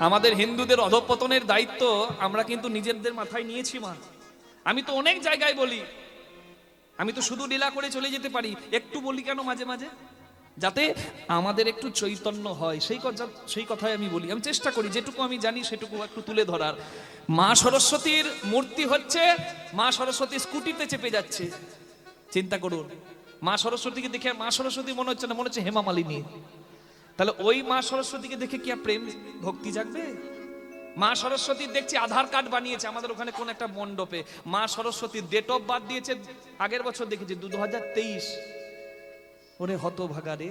আমাদের হিন্দুদের অধঃপতনের দায়িত্ব আমরা কিন্তু নিজেদের মাথায় নিয়েছি মা। আমি তো অনেক জায়গায় বলি, আমি তো শুধু লীলা করে চলে যেতে পারি, একটু বলি কেন মাঝে মাঝে, যাতে আমাদের একটু চৈতন্য হয়, সেই কথাই আমি বলি। আমি চেষ্টা করি যেটুকু আমি জানি সেটুকু একটু তুলে ধরার। মা সরস্বতীর মূর্তি হচ্ছে, মা সরস্বতী স্কুটিতে চেপে যাচ্ছে, চিন্তা করুন। মা সরস্বতীকে দেখে মা সরস্বতী মনে হচ্ছে না, মনে হচ্ছে হেমা মালিনী। তাহলে ওই মা সরস্বতীকে দেখে কি আর প্রেম ভক্তি জাগবে? মা সরস্বতীর দেখছি আধার কার্ড বানিয়েছে আমাদের ওখানে কোন একটা মণ্ডপে, মা সরস্বতীর ডেট অফ বার্থ দিয়েছে, আগের বছর দেখেছি 2023। ওরে হতভাগা রে,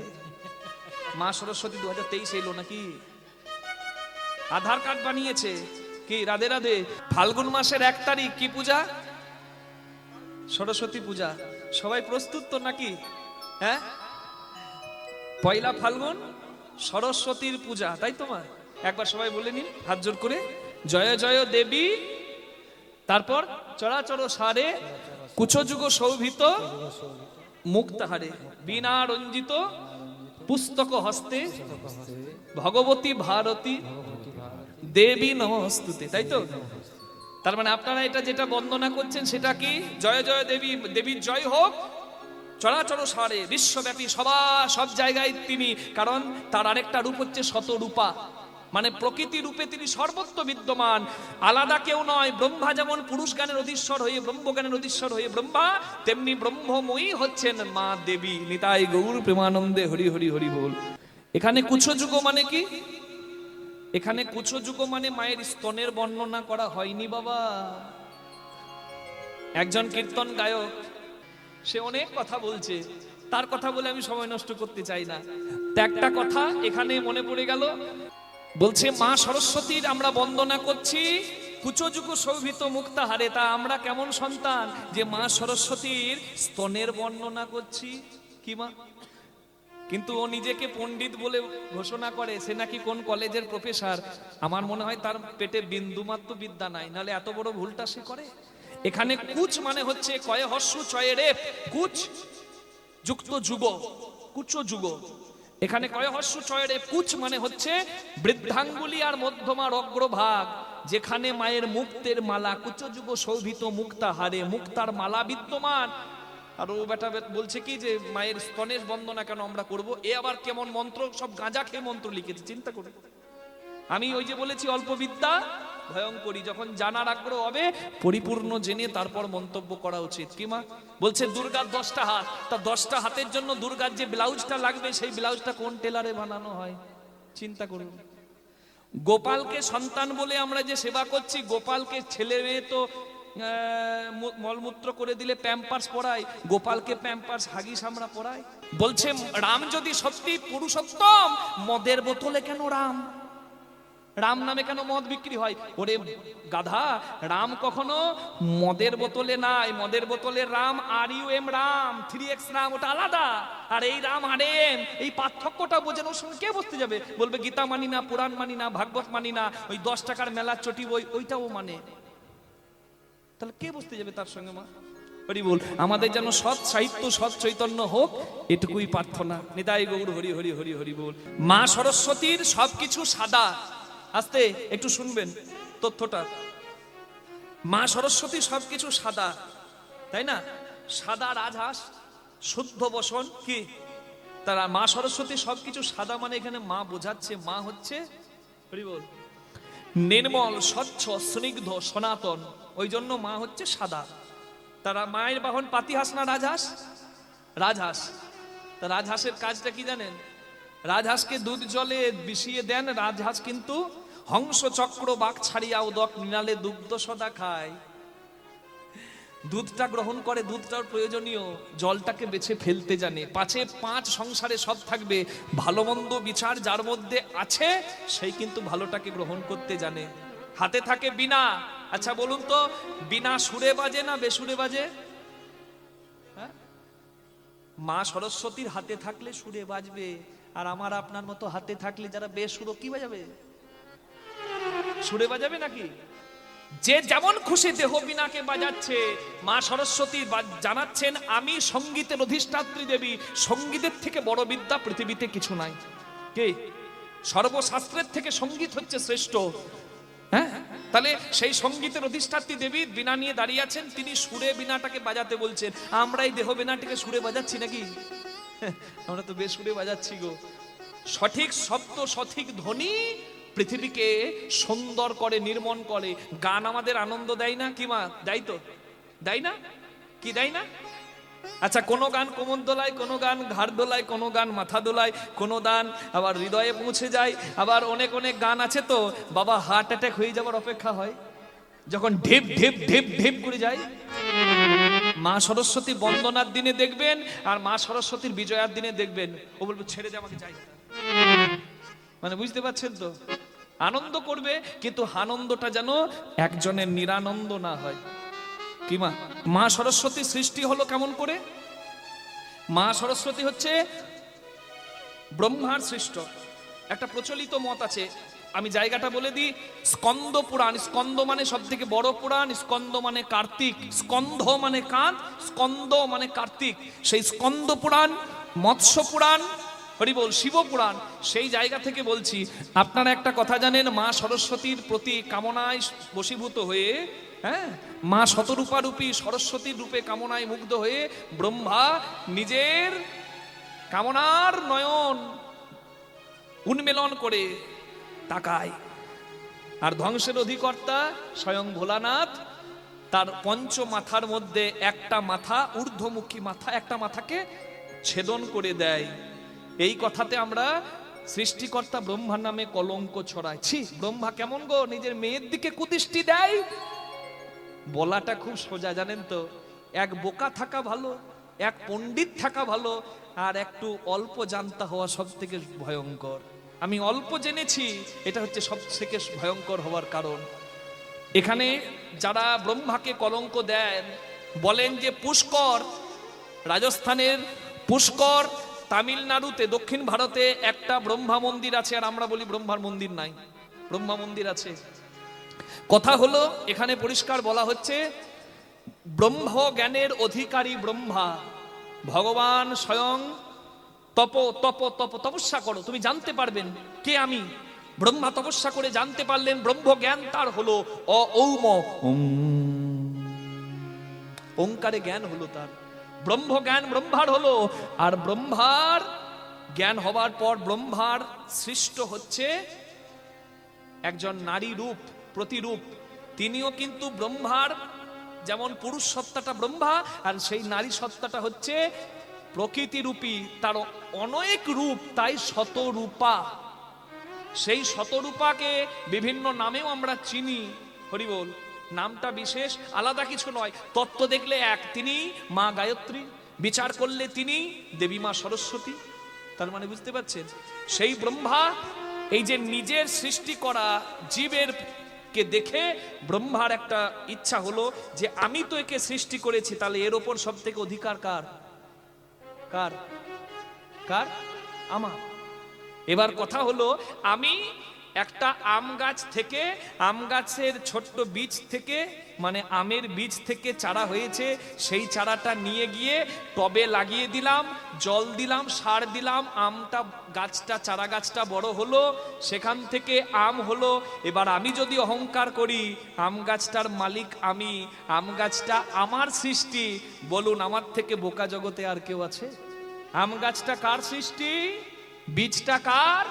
মা সরস্বতী 2023 এলো নাকি? আধার কার্ড বানিয়েছে কি? রাধে রাধে। ফাল্গুন মাসের 1 তারিখ কি পূজা? সরস্বতী পূজা। সবাই প্রস্তুত তো নাকি? হ্যাঁ, পয়লা ফাল্গুন সরস্বতীর পূজা, তাই তো মা? একবার সবাই বলে নিন হাত জোর করে, জয় জয় দেবী, তারপর চরাচর সারে, কুচযুগ শোভিত মুক্তাহারে, বীণা রঞ্জিত পুস্তক হস্তে, ভগবতী ভারতী দেবী নমস্তুতে, তাই তো? তার মানে আপনারা এটা যেটা বন্দনা করছেন সেটা কি? জয় জয় দেবী, দেবীর জয় হোক চরাচর সারে, বিশ্বব্যাপী সব জায়গায় তিনি। কারণ তার আরেকটা রূপ হচ্ছে শতরূপা, মানে প্রকৃতি রূপে তিনি সর্বত্র বিদ্যমান, আলাদা কেউ নয়। ব্রহ্মা যেমন পুরুষ গানের অধীশ্বর হয়ে, ব্রহ্মজ্ঞানের অধীশ্বর হয়ে ব্রহ্মা, তেমনি ব্রহ্মময়ী হচ্ছেন মা দেবী। নিতাই গৌর প্রেমানন্দে হরি হরি হরি বল। এখানে কুচযুগ মানে কি? এখানে কুচযুগ মানে মায়ের স্তনের বর্ণনা করা হয়নি বাবা। একজন কীর্তন গায়ক, সে অনেক কথা বলছে, তার কথা বলে আমি সময় নষ্ট করতে চাই না। একটা কথা এখানে মনে পড়ে গেল, বলছে মা সরস্বতীর আমরা বন্দনা করছি কুচযুগ শোভিত মুক্তাহারে। তা আমরা কেমন সন্তান যে মা সরস্বতীর স্তনের বর্ণনা করছি? কি মা? কিন্তু ও নিজেকে পণ্ডিত বলে ঘোষণা করে, সে নাকি কোন কলেজের প্রফেসর। আমার মনে হয় তার পেটে বিন্দুমাত্র বিদ্যা নাই, নাহলে এত বড় ভুলটা সে করে। এখানে কুচ মানে হচ্ছে কয়ে হস্যু চয়ে রেপ, কুচ যুক্ত যুগ, কুচ যুগ। এখানে কয়ে হস্যু চয়ে রেপ, কুচ মানে হচ্ছে বৃদ্ধাঙ্গুলি আর মধ্যমার অগ্রভাগ, যেখানে মায়ের মুক্তের মালা, কুচ যুগ শোভিত মুক্তাহারে, মুক্তার মালা বিদ্যমান। আর ও বেটা বলছে কি যে মায়ের স্তনের বন্দনা কেন আমরা করব? এ আবার কেমন মন্ত্র, সব গাঁজা খেয়ে মন্ত্র লিখেছে, চিন্তা করে। আমি ওই যে বলেছি অল্প বিদ্যা ভয়ঙ্করী, যখন জানার আগ্রহ হবে পরিপূর্ণ জেনে তারপর মন্তব্য করা উচিত। কি মা? বলছে দুর্গার 10টা হাত, তা 10টা হাতের জন্য দুর্গার যে ব্লাউজটা লাগবে সেই ব্লাউজটা কোন টেলারে বানানো হয়? চিন্তা করুন। গোপালকে সন্তান বলে আমরা যে সেবা করছি, গোপালকে ছেলে মেয়ে তো মলমূত্র করে দিলে প্যাম্পার্স পরাই, গোপালকে প্যাম্পার্স হাগিস আমরা পরাই। বলছে রাম যদি সত্যি পুরুষোত্তম, মদের বোতলে কেন রাম? রাম নামে কেন মদ বিক্রি হয়? ওরে গাধা, রাম কখনো মদের বোতলে নাই। মদের বোতলে রাম RUM রাম, 3X রাম, ওটা আলাদা। আর এই রাম RM, এই পার্থক্যটা বোঝেন। ওর সঙ্গে কে বসতে যাবে? বলবে গীতা মানি না, পুরাণ মানি না, ভাগবত মানি না, ওই 10 টাকার মেলার চটি বই ওইটাও মানে। তাহলে কে বসতে যাবে তার সঙ্গে মা? হরি বল। আমাদের যেন সৎ সাহিত্য, সৎ চৈতন্য হোক, এটুকুই প্রার্থনা। নিতাই গৌর হরি হরি হরি হরি বল। মা সরস্বতীর সবকিছু সাদা। আস্তে একটু শুনবেন তথ্যটা। মা সরস্বতী সবকিছু সাদা, তাই না? সাদা রাজহাঁস, শুদ্ধ বসন কি তারা। মা সরস্বতী সবকিছু সাদা মানে এখানে মা বোঝাচ্ছে মা হচ্ছে হরি বল নির্মল, স্বচ্ছ, স্নিগ্ধ, সনাতন। ওই জন্য মা হচ্ছে সাদা। তারা মায়ের বাহন পাতিহাঁস না রাজহাঁস? রাজহাঁস। তা রাজহাঁসের কাজটা কি জানেন? রাজহাঁসকে দুধ জলে মিশিয়ে দেন, রাজহাঁস কিন্তু হংস চক্র বাঘ ছাড়িয়া উদক মৃণালে দুগ্ধ সদা খায়। দুধটা গ্রহণ করে, দুধটার প্রয়োজনীয়, জলটাকে বেছে ফেলতে জানে। পাছে 5 সংসারে সব থাকবে, ভালো মন্দ বিচার যার মধ্যে আছে সেই কিন্তু ভালোটাকে গ্রহণ করতে জানে। হাতে থাকে বীণা। আচ্ছা বলুন তো, বীণা সুরে বাজে না বেসুরে বাজে? হ্যাঁ, মা সরস্বতীর হাতে থাকলে সুরে বাজবে, আর আমার আপনার মতো হাতে থাকলে যারা বেসুরো কি বাজাবে? সুরে বাজাবে নাকি? যে যেমন খুশি দেহ বীণাকে বাজাচ্ছে, মা সরস্বতী জানাচ্ছেন আমি সঙ্গীতের অধিষ্ঠাত্রী দেবী। সঙ্গীতের থেকে বড় বিদ্যা পৃথিবীতে কিছু নাই। কে? সর্বশাস্ত্রের থেকে সঙ্গীত হচ্ছে শ্রেষ্ঠ। হ্যাঁ, তাহলে সেই সঙ্গীতের অধিষ্ঠাত্রী দেবী বীণা নিয়ে দাঁড়িয়ে আছেন, তিনি সুরে বীণাটাকে বাজাতে বলছেন। আমরা এই দেহ বীণাটাকে সুরে বাজাচ্ছি নাকি? আমরা তো বেশ সুরে বাজাচ্ছি গো। সঠিক শব্দ, সঠিক ধ্বনি পৃথিবীকে সুন্দর করে, নির্মল করে। গান আমাদের আনন্দ দেয় না কি মা? দেয় তো, দেয় না? কি দেয় না? আচ্ছা, কোন গান কোমর দোলায়, কোন গান ঘাড় দোলায়, কোন গান মাথা দোলায়, কোন গান আবার হৃদয়ে পৌঁছে যায়। আবার অনেক অনেক গান আছে তো বাবা হার্ট অ্যাটাক হয়ে যাবার অপেক্ষা হয় যখন ঢিপ ঢিপ ঢিপ ঢিপ করে যায়। মা সরস্বতী বন্দনার দিনে দেখবেন আর মা সরস্বতীর বিজয়ার দিনে দেখবেন ও বলবে ছেড়ে দে আমাকে, যাই। মানে বুঝতে পারছেন তো? আনন্দ করবে, কিন্তু আনন্দটা যেন একজনের নিরানন্দ না হয়। কি মা? মা সরস্বতী সৃষ্টি হলো কেমন করে? মা সরস্বতী হচ্ছে ব্রহ্মার সৃষ্ট। একটা প্রচলিত মত আছে, আমি জায়গাটা বলে দিই। স্কন্দ পুরাণ, স্কন্দ মানে সব থেকে বড় পুরাণ, স্কন্দ মানে কার্তিক, স্কন্ধ মানে কাঁধ, স্কন্দ মানে কার্তিক। সেই স্কন্দ পুরাণ, মৎস্য পুরাণ, হরিবল, শিব পুরাণ, সেই জায়গা থেকে বলছি। আপনারা একটা কথা জানেন, মা সরস্বতীর প্রতি কামনায় বশীভূত হয়ে, হ্যাঁ, মা শতরূপারূপী সরস্বতীর রূপে কামনায় মুগ্ধ হয়ে ব্রহ্মা নিজের কামনার নয়ন উন্মেলন করে তাকায়। আর ধ্বংসের অধিকর্তা স্বয়ং ভোলানাথ তার পঞ্চ মাথার মধ্যে একটা মাথা, ঊর্ধ্বমুখী মাথা, একটা মাথাকে ছেদন করে দেয়। এই কথাতে আমরা সৃষ্টিকর্তা ব্রহ্মার নামে কলঙ্ক ছড়াইছি। ব্রহ্মা কেমন গো, নিজের মেয়ের দিকে কুদৃষ্টি দেয়? বলাটা খুব সোজা জানেন তো। এক বোকা থাকা ভালো, এক পণ্ডিত থাকা ভালো, আর একটু অল্প জানতা হওয়া সব থেকে ভয়ঙ্কর। আমি অল্প জেনেছি, এটা হচ্ছে সব থেকে ভয়ঙ্কর হওয়ার কারণ। এখানে যারা ব্রহ্মাকে কলঙ্ক দেন, বলেন যে পুষ্কর, রাজস্থানের পুষ্কর, তামিলনাড়ুতে, দক্ষিণ ভারতে একটা ব্রহ্মা মন্দির আছে, আর আমরা বলি ব্রহ্মার মন্দির নাই। ব্রহ্মা মন্দির আছে। কথা হলো, এখানে পরিষ্কার বলা হচ্ছে ব্রহ্ম জ্ঞানের অধিকারী ব্রহ্মা, ভগবান স্বয়ং তপ তপ তপ তপস্যা করো, তুমি জানতে পারবেন কে আমি। ব্রহ্মা তপস্যা করে জানতে পারলেন, ব্রহ্ম জ্ঞান তার হলো ঔম, ওঙ্কারে জ্ঞান হলো তার। ব্রহ্ম জ্ঞান ব্রহ্মার হলো। আর ব্রহ্মার জ্ঞান হবার পর ব্রহ্মার সৃষ্ট হচ্ছে একজন নারী রূপ, প্রতিরূপ। তিনিও কিন্তু ব্রহ্মার, যেমন পুরুষ সত্তাটা ব্রহ্মা, আর সেই নারী সত্তাটা হচ্ছে প্রকৃতিরূপী, তার অনেক রূপ, তাই শতরূপা। সেই শতরূপাকে বিভিন্ন নামেও আমরা চিনি। হরিবল, নামটা বিশেষ, আলাদা কিছু নয়। তত্ত্ব দেখলে এক, তিনি মা গায়ত্রী, বিচার করলে তিনি দেবী মা সরস্বতী। তার মানে বুঝতে পারছেন, সেই ব্রহ্মা এই যে নিজের সৃষ্টি করা জীবের কে দেখে ব্রহ্মার একটা ইচ্ছা হলো যে আমি তো একে সৃষ্টি করেছি, তাহলে এর ওপর সব থেকে অধিকার কার? কার? কার? আমার। এবার কথা হলো, আমি একটা আম গাছ থেকে, আম গাছের ছোট্ট বীজ থেকে, মানে আমের বীজ থেকে চারা হয়েছে, সেই চারাটা নিয়ে গিয়ে টবে লাগিয়ে দিলাম, জল দিলাম, সার দিলাম, আমটা, গাছটা, চারা গাছটা বড় হলো, সেখান থেকে আম হলো। এবার আমি যদি অহংকার করি আম গাছটার মালিক আমি, আম গাছটা আমার সৃষ্টি, বলুন আমার থেকে বোকা জগতে আর কেউ আছে? আম গাছটা কার সৃষ্টি? বীজটা কার?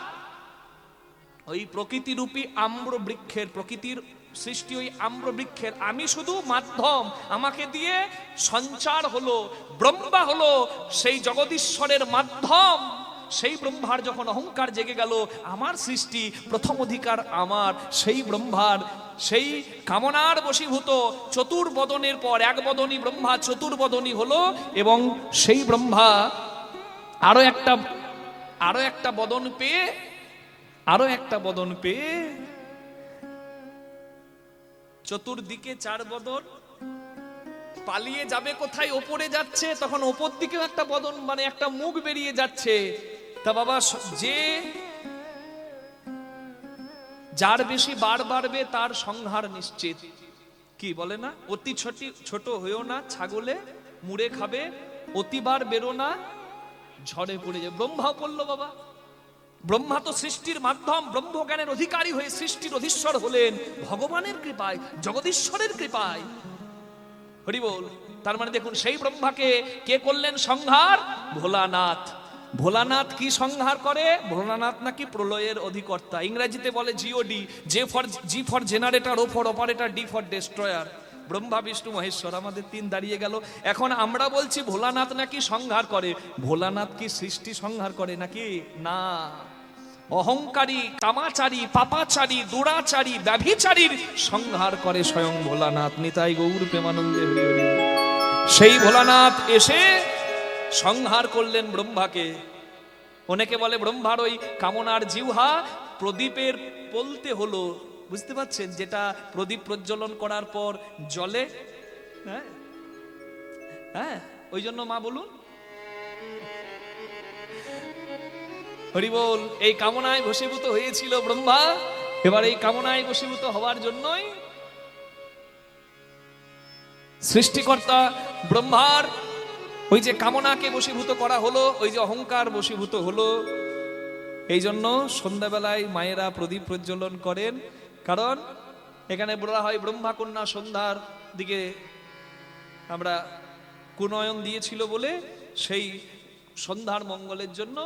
ওই প্রকৃতিরূপী আম্র বৃক্ষের, প্রকৃতির সৃষ্টি ওই আম্র বৃক্ষের। আমি শুধু মাধ্যম, আমাকে দিয়ে সঞ্চার হলো, ব্রহ্মা হলো সেই জগদীশ্বরের মাধ্যম। সেই ব্রহ্মার যখন অহংকার জেগে গেল, আমার সৃষ্টি, প্রথম অধিকার আমার, সেই ব্রহ্মার সেই কামনার বশীভূত চতুর্বদনের পর এক বদনী ব্রহ্মা চতুর্বদনী হলো, এবং সেই ব্রহ্মা আরো একটা বদন পেয়ে, আরো একটা বদন পেয়ে, চতুর্দিকে চার বদন, পালিয়ে যাবে কোথায়? ওপরে যাচ্ছে, তখন ওপর দিকেও একটা বদন, মানে একটা মুখ বেরিয়ে যাচ্ছে। তা বাবা, যে যার বেশি বার বাড়বে তার সংহার নিশ্চিত। কি বলে না, অতি ছোট হয়েও না, ছাগলে মুড়ে খাবে, অতিবার বেরো না, ঝড়ে পড়ে যাবে। ব্রহ্মাও পড়লো বাবা, ব্রহ্মা তো সৃষ্টির মাধ্যম, ব্রহ্মজ্ঞানের অধিকারী হয়ে সৃষ্টির অধীশ্বর হলেন ভগবানের কৃপায়, জগদীশ্বরের কৃপায়। হরি বল। তার মানে দেখুন, সেই ব্রহ্মাকে কে করলেন সংহার? ভোলানাথ। ভোলানাথ কি সংহার করে? ভোলানাথ নাকি প্রলয়ের অধিকর্তা। ইংরেজিতে বলে G O D, G for generator, O for operator, D for destroyer. Brahma Vishnu Maheshwar, আমাদের তিন দাঁড়িয়ে গেল। এখন আমরা বলছি ভোলানাথ নাকি সংহার করে। ভোলানাথ কি সৃষ্টি সংহার করে নাকি? না। অহংকারী, কামাচারী, পাপাচারী, দুরাচারী, ব্যভিচারীর সংহার করে স্বয়ং ভোলানাথ। নিতাই গৌর প্রেমানন্দে হরি হরি। সেই ভোলানাথ এসে সংহার করলেন ব্রহ্মাকে। অনেকে বলে ব্রহ্মার ওই কামনার জিহ্বা প্রদীপের পলতে হলো, বুঝতে পারছেন, যেটা প্রদীপ প্রজ্বলন করার পর জ্বলে। হ্যাঁ হ্যাঁ, ওই জন্য মা বলুন হরি বল। এই কামনায় বশীভূত হয়েছিল ব্রহ্মা। এবার এই কামনায় বশীভূত হওয়ার জন্যই সৃষ্টিকর্তা ব্রহ্মার ওই যে কামনাকে বশীভূত করা হলো, ওই যে অহংকার বশীভূত হলো। এই জন্য সন্ধ্যাবেলায় মায়েরা প্রদীপ প্রজ্বলন করেন, কারণ এখানে বলা হয় ব্রহ্মা কন্যা সন্ধ্যার দিকে আমরা কুনয়ন দিয়েছিল বলে সেই সন্ধ্যার মঙ্গলের জন্য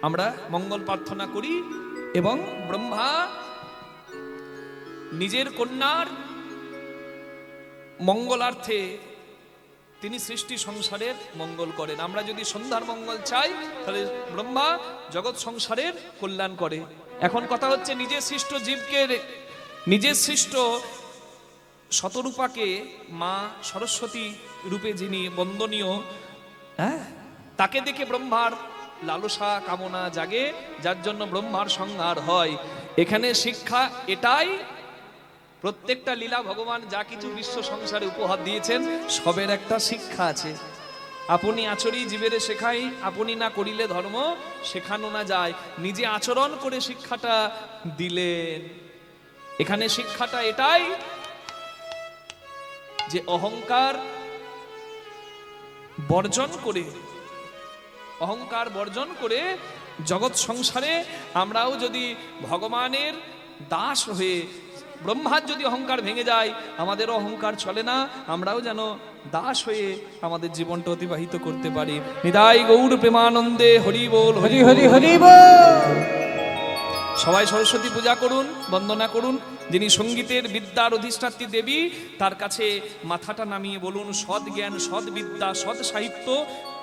আমরা মঙ্গল প্রার্থনা করি। এবং ব্রহ্মা নিজের কন্যার মঙ্গলার্থে তিনি সৃষ্টি সংসারের মঙ্গল করেন। আমরা যদি সন্ধ্যার মঙ্গল চাই, তাহলে ব্রহ্মা জগৎ সংসারের কল্যাণ করে। এখন কথা হচ্ছে, নিজের সৃষ্ট জীবকে, নিজের সৃষ্ট শতরূপাকে মা সরস্বতী রূপে যিনি বন্দনীয়, হ্যাঁ, তাকে দেখে ব্রহ্মার লালসা কামনা জাগে, যার জন্য ব্রহ্মার সংহার হয়। এখানে শিক্ষা এটাই, প্রত্যেকটা লীলা ভগবান যা কিছু বিশ্ব সংসারে উপহার দিয়েছেন সবের একটা শিক্ষা আছে। আপনি আচরি জীবেরে শেখাই, আপনি না করিলে ধর্ম শেখানো না যায়। নিজে আচরণ করে শিক্ষাটা দিলেন। এখানে শিক্ষাটা এটাই যে অহংকার বর্জন করে, অহংকার বর্জন করে জগৎ সংসারে আমরাও যদি ভগবানের দাস হয়ে, ব্রহ্মার যদি অহংকার ভেঙে যায়, আমাদেরও অহংকার চলে না, আমরাও যেন দাস হয়ে আমাদের জীবনটা অতিবাহিত করতে পারি। নিতাই গৌর প্রেমানন্দে হরি বল, হরি হরি হরি বল। সবাই সরস্বতী পূজা করুন, বন্দনা করুন। যিনি সঙ্গীতের বিদ্যার অধিষ্ঠাত্রী দেবী, তার কাছে মাথাটা নামিয়ে বলুন, সৎ জ্ঞান, সৎ বিদ্যা, সৎ সাহিত্য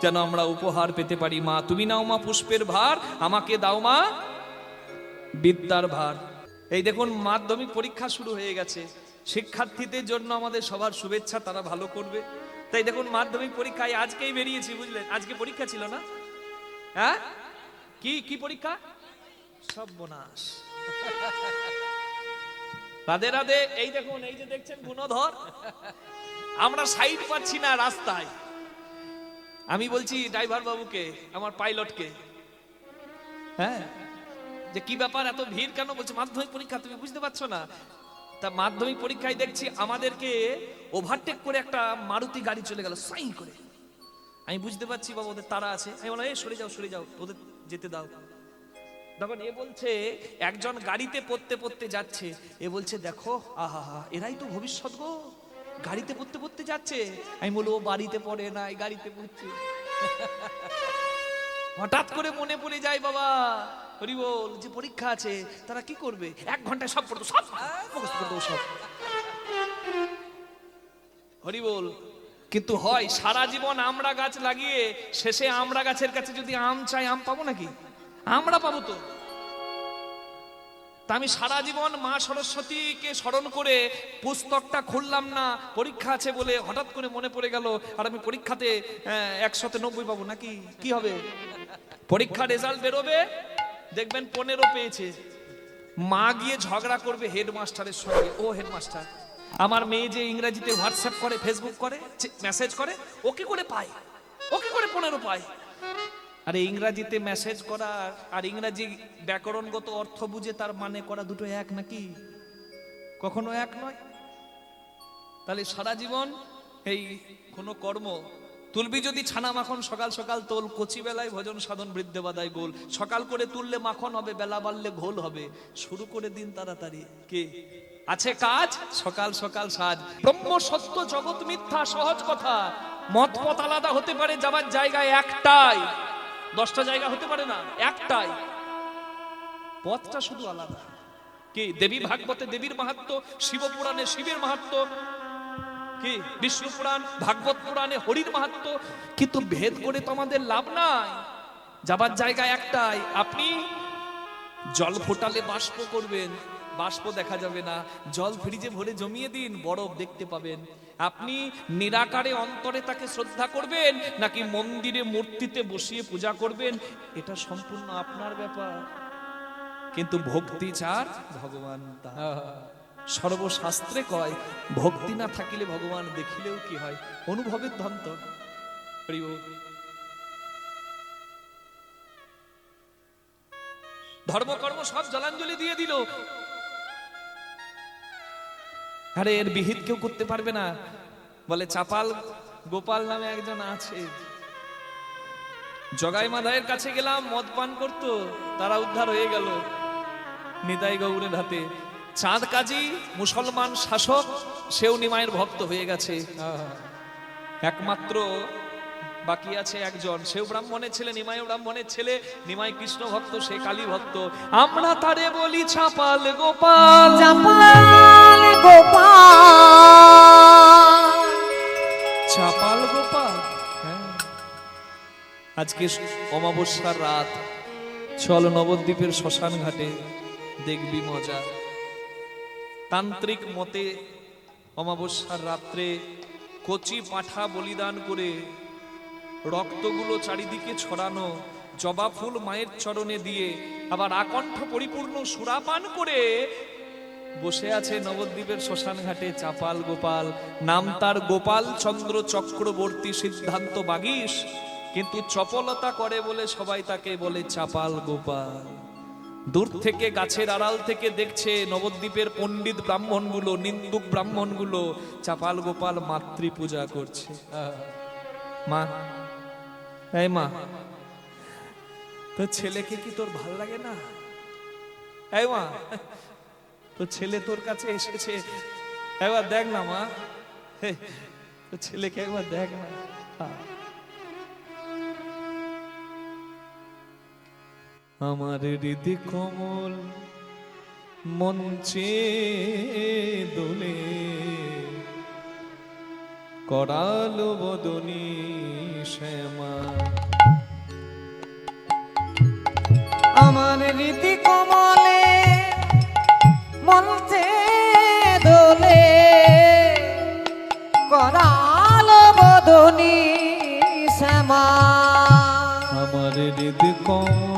যেন আমরা উপহার পেতে পারি। মা তুমি নাও মা পুষ্পের ভার, আমাকে দাও মা বিদ্যার ভার। এই দেখুন, মাধ্যমিক পরীক্ষা শুরু হয়ে গেছে। শিক্ষার্থীদের জন্য আমাদের সবার শুভেচ্ছা, তারা ভালো করবে। তাই দেখুন, মাধ্যমিক পরীক্ষায় আজকেই বেরিয়েছি, বুঝলেন? আজকে পরীক্ষা ছিল না? হ্যাঁ, কি কি পরীক্ষা? সর্বনাশ। রাধে রাধে। এই দেখুন, এই যে দেখছেন গুণধর, আমরা সাইড পাচ্ছি না রাস্তায়। আমি বলছি ড্রাইভার বাবুকে, আমার পাইলটকে, হ্যাঁ, যে কি ব্যাপার এত ভিড় কেন? বলছে মাধ্যমিক পরীক্ষা, তুমি বুঝতে পারছো না? তা মাধ্যমিক পরীক্ষায় দেখছি আমাদেরকে ওভারটেক করে একটা মারুতি গাড়ি চলে গেল সাই করে। আমি বুঝতে পারছি বাবা ওদের তারা আছে। আমি বললাম, এই সরে যাও সরে যাও, ওদের যেতে দাও। তখন এ বলছে, একজন গাড়িতে পড়তে পড়তে যাচ্ছে, এ বলছে দেখো, আহা হা, এরাই তো ভবিষ্যৎ গো, গাড়িতে পড়তে পড়তে যাচ্ছে। আমি বলবো, ও বাড়িতে পড়ে নাই, গাড়িতে পড়ছে। হঠাৎ করে মনে পড়ে যায়, বাবা হরি বল, যে পরীক্ষা আছে, তারা কি করবে? 1 ঘন্টায় সব পড়তো, সব মুখস্থ করতো সব। হরি বল। কিন্তু হয় সারা জীবন আমরা গাছ লাগিয়ে শেষে আমরা গাছের কাছে যদি আম চাই, আম পাবো নাকি? আমরা পাবো তো। তা আমি সারা জীবন মা সরস্বতীকে স্মরণ করে পুস্তকটা খুললাম না, পরীক্ষা আছে বলে হঠাৎ করে মনে পড়ে গেল, আর আমি পরীক্ষাতে 190 পাবো নাকি? কি হবে? পরীক্ষা রেজাল্ট বেরোবে, দেখবেন 15 পেয়েছে। মা গিয়ে ঝগড়া করবে হেডমাস্টারের সঙ্গে, ও হেডমাস্টার, আমার মেয়ে যে ইংরেজিতে হোয়াটসঅ্যাপ করে, ফেসবুক করে, মেসেজ করে, ওকে করে পায়, ওকে করে 15 পায়। আরে ইংরেজিতে মেসেজ করা আর ইংরেজি ব্যাকরণগত অর্থ বুঝে তার মানে করা দুটো এক নাকি? কখনো এক নয়। তাহলে সারা জীবন এই কোনো কর্ম তুলবি যদি ছানা মাখন সকাল সকাল তোল, কচি বেলায় ভজন সাধন বৃদ্ধে বাদায় গোল। সকাল করে তুললে মাখন হবে, বেলা বাড়লে ঘোল হবে। শুরু করে দিন তাড়াতাড়ি, কে আছে কাজ, সকাল সকাল সাজ। ব্রহ্ম সত্য জগৎ মিথ্যা, সহজ কথা। মত পথ আলাদা হতে পারে, যাবার জায়গায় একটাই, 10টা জায়গা হতে পারে না, একটাই, পথটা শুধু আলাদা। কি দেবী ভাগবতে দেবীর মাহাত্ম্য, শিব পুরাণে শিবের মাহাত্ম্য, কি বিষ্ণু পুরাণ ভাগবত পুরাণে হরির মাহাত্ম্য। কিন্তু ভেদ করে তো আমাদের লাভ নাই, যাবার জায়গা একটাই। আপনি জল ফোটালে বাষ্প করবেন, বাষ্প দেখা যাবে না। জল ফ্রিজে ভরে জমিয়ে দিন, বরফ দেখতে পাবেন। আপনি নিরাকারে অন্তরে তাকে শ্রদ্ধা করবেন, নাকি মন্দিরে মূর্তিতে বসিয়ে পূজা করবেন, এটা সম্পূর্ণ আপনার ব্যাপার। কিন্তু ভক্তি চার ভগবান তার। সর্বশাস্ত্রে কয়, ভক্তি না থাকিলে ভগবান দেখিলেও কি হয়, অনুভবের ধন্ত। ধর্মকর্ম সব জলাঞ্জলি দিয়ে দিল। আরে এর বিহিত কেউ করতে পারবে না। বলে চাপাল গোপাল নামে একজন আছে, জগাই মাধায়ের কাছে গেলাম, মদ পান করতো, তারা উদ্ধার হয়ে গেল নিতাই গৌরের হাতে। চাঁদ কাজী মুসলমান শাসক, সেও নিমাইয়ের ভক্ত হয়ে গেছে। একমাত্র বাকি আছে একজন, সেও ব্রাহ্মণের ছেলে, নিমাই ব্রাহ্মণের ছেলে। নিমাই কৃষ্ণ ভক্ত, সে কালী ভক্ত। আমরা তারে বলি চাপাল গোপাল, চাপাল গোপাল, চাপাল গোপাল। আজকে অমাবস্যার রাত, চল নবদ্বীপের শ্মশান ঘাটে, দেখবি মজা। তান্ত্রিক মতে অমাবস্যার রাত্রে কচি পাঠা বলিদান করে রক্তগুলো চারিদিকে ছড়ানো, জবা ফুল মায়ের চরণে দিয়ে, আবার আকণ্ঠ পরিপূর্ণ সুরাপান করে বসে আছে নবদ্বীপের শ্মশান ঘাটে চাপাল গোপাল। নাম তার গোপাল চন্দ্র চক্রবর্তী সিদ্ধান্ত বাগীশ, কিন্তু চপলতা করে বলে সবাই তাকে বলে চাপাল গোপাল। দূর থেকে গাছের আড়াল থেকে দেখছে নবদ্বীপের পণ্ডিত ব্রাহ্মণগুলো, নিন্দুক ব্রাহ্মণগুলো চাপাল গোপাল মাতৃ পূজা করছে। মা, এই মা, তোর ছেলেকে কি তোর ভাল লাগে না? এই মা, তোর ছেলে তোর কাছে এসেছে, একবার দেখ না মা, তোর ছেলেকে একবার দেখ না। আমার হৃদি কমল মঞ্চে দোলে, করালো বদনী শ্যামা। আমার রীতি কমলে মঞ্চে দোলে, করালো বদনী শ্যামা। আমার হৃদি কমল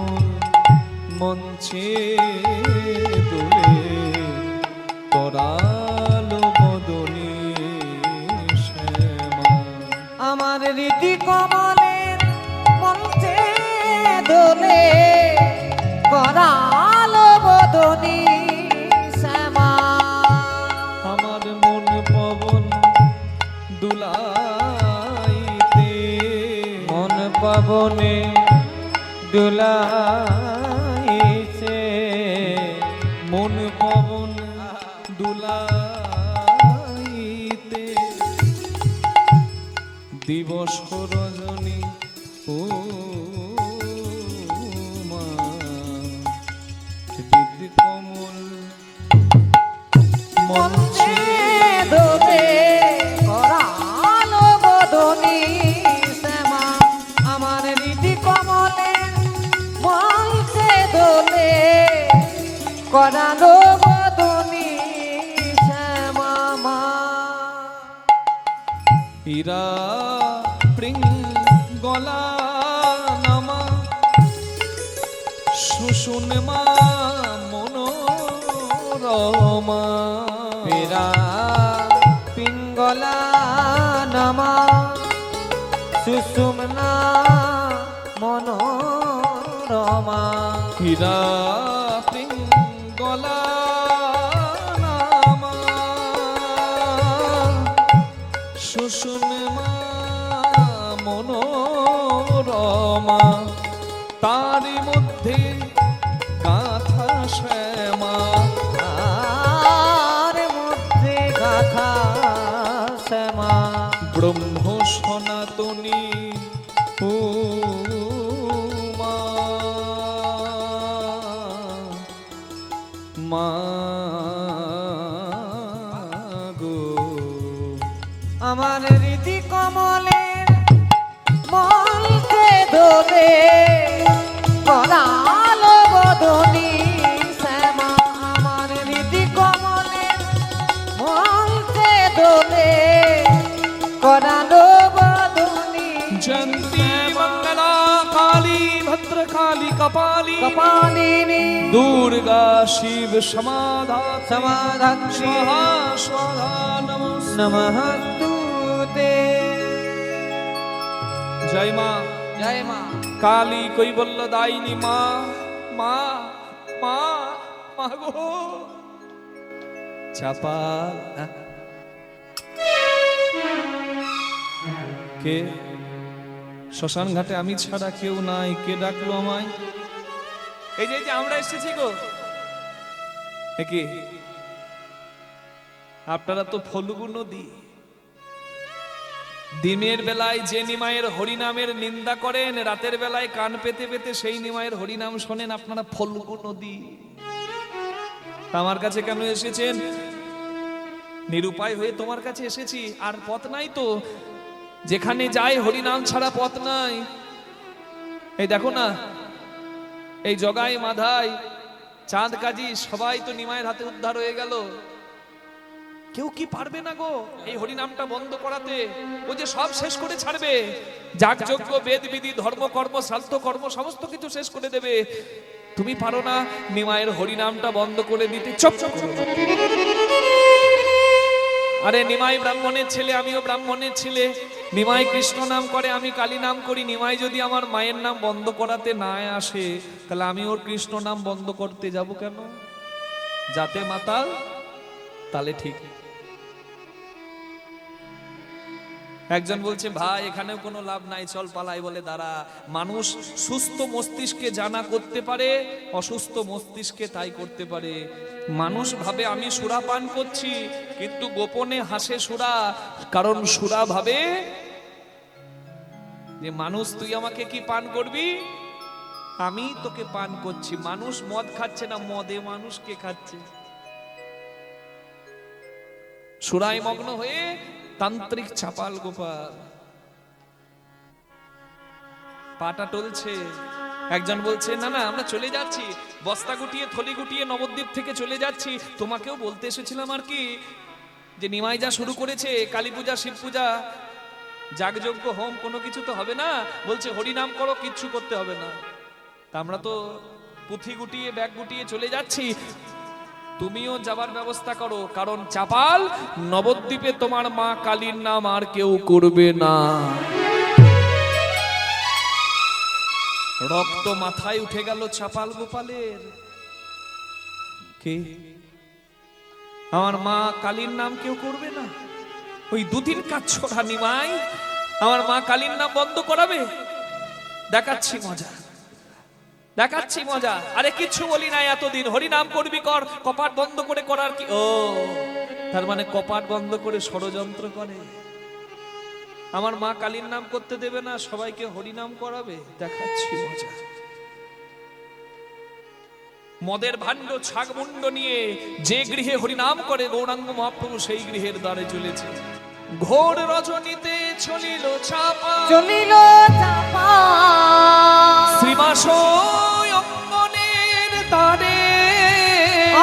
মঞ্চে দোলে, করালো বদনী শ্যামা। আমার রীতি কমলের মঞ্চে দোলে, করালো বদনী শ্যামা। আমার মন পবন দুলাইতে, মন পবনে দুলাইছে, মন পবন দুলাইতে, দিবস রজনী ও মা। হৃদি কমল মঞ্চে দোলে, করালো বদনী শ্যামা। আমার রীতি কমলে মঞ্চে দোলে, করালো বদনী শ্যামা মা। হীরা পিঙ্গলা নামা, শুশুন মা মনোরমা। হীরা পিঙ্গলা নামা, সুষুম্না মনোরমা। হীরা পিঙ্গলা নামা, শুশুন মা রমা তারই মধ্যে গাথা শ্যামা তার মধ্যে গাথা শ্যামা ব্রহ্ম সনাতনী উমা মা গো আমার রীতি কমলের মলকে দোলে করালো বদনী শ্যামা আমার রীতি কমলের মলকে দোলে করালো বদনী জয়ন্তী মঙ্গলা কালী ভদ্রকালী কপালী কপালিনী দুর্গা শিব সমাধা সমাধাত্রী স্বাহা স্বাহা নমস্তে নমঃ তুতে জয় মা জয় মা কালী কৈবল্য দায়িনী মা মা মা মা গো চাপা কে শ্মশান ঘাটে আমি ছাড়া কেউ নাই, কে ডাকলো আমায়? এই যে আমরা এসেছি গো। কি আপনারা তো ফল্গু নদী, দিনের বেলায় যে নিমায়ের হরিনামের নিন্দা করেন, রাতের বেলায় কান পেতে পেতে সেই নিমায়ের হরিনাম শোনেন। আপনারা ফল্গু নদী। আমার কাছে কেন এসেছেন? নিরুপায় হয়ে তোমার কাছে এসেছি। আর পথ নাই তো, যেখানে যাই হরিনাম ছাড়া পথ নাই। এই দেখো না, এই জগাই মাধাই চাঁদ কাজী সবাই তো নিমায়ের হাতে উদ্ধার হয়ে গেল। কেউ কি পারবে না গো এই হরিনামটা বন্ধ করাতে? ও যে সব শেষ করে ছাড়বে, যাগযজ্ঞ বেদ বিধি ধর্ম কর্ম শ্রাদ্ধ কর্ম সমস্ত কিছু শেষ করে দেবে। তুমি পারো না নিমায়ের হরিনামটা বন্ধ করে দিতে? চুপ চুপ। আরে নিমাই ব্রাহ্মণের ছেলে, আমিও ব্রাহ্মণের ছেলে। নিমাই কৃষ্ণ নাম করে, আমি কালী নাম করি। নিমাই যদি আমার মায়ের নাম বন্ধ করাতে না আসে, তাহলে আমি ওর কৃষ্ণ নাম বন্ধ করতে যাব কেন? যাতে মাতাল তাহলে ঠিক। একজন বলছে, ভাই এখানেও কোনো লাভ নাই, চল পালাই। বলে দাঁড়া, মানুষ সুস্থ মস্তিষ্কে জানা করতে পারে, অসুস্থ মস্তিষ্কে তাই করতে পারে। মানুষ ভাবে আমি সুরা পান করছি, কিন্তু গোপনে হাসে সুরা। কারণ সুরা ভাবে যে মানুষ তুই আমাকে কি পান করবি, আমি তোকে পান করছি। মানুষ মদ খাচ্ছে না, মদে মানুষকে খাচ্ছে। সুরায় মগ্ন হয়ে তান্ত্রিক চাপাল গোপাল পাটা টলছে। একজন বলছে, না না আমরা চলে যাচ্ছি, বস্তা গুটিয়ে থলি গুটিয়ে নবদ্বীপ থেকে চলে যাচ্ছি। তোমাকেও বলতে এসেছিলাম আর কি, যে নিমাই যা শুরু করেছে, কালী পূজা শিব পূজা যাগযজ্ঞ হোম কোনো কিছু তো হবে না। বলছে হরিনাম করো, কিচ্ছু করতে হবে না। তা আমরা তো পুঁথি গুটিয়ে ব্যাগ গুটিয়ে চলে যাচ্ছি, তুমিও যাবার ব্যবস্থা করো। কারণ চাপাল, নবদ্বীপে তোমার মা কালীর নাম আর কেউ করবে না। রক্ত মাথায় উঠে গেল চাপাল গোপালের। কে? আমার মা কালীর নাম কেউ করবে না? ওই দুদিন কাজ ছোড়া নিমাই আমার মা কালীর নাম বন্ধ করাবে? দেখাচ্ছি মজা, দেখাচ্ছি মজা। আরে কিচ্ছু বলি না এতদিন, হরিনাম করবি কর, কপাট বন্ধ করে করার কি? ও তার মানে কপাট বন্ধ করে ষড়যন্ত্র করে। আমার মা কালীর নাম করতে দেবে না, সবাইকে হরিনাম করাবে। দেখাচ্ছি মজা। মদের ভাণ্ড ছাগমুন্ড নিয়ে যে গৃহে হরিনাম করে গৌরাঙ্গ মহাপ্রভু, সেই গৃহের দ্বারে চলেছে। ঘোর রজনীতে চলিল চাপা, চলিল চাপা শ্রীবাস অঙ্গনের দ্বারে,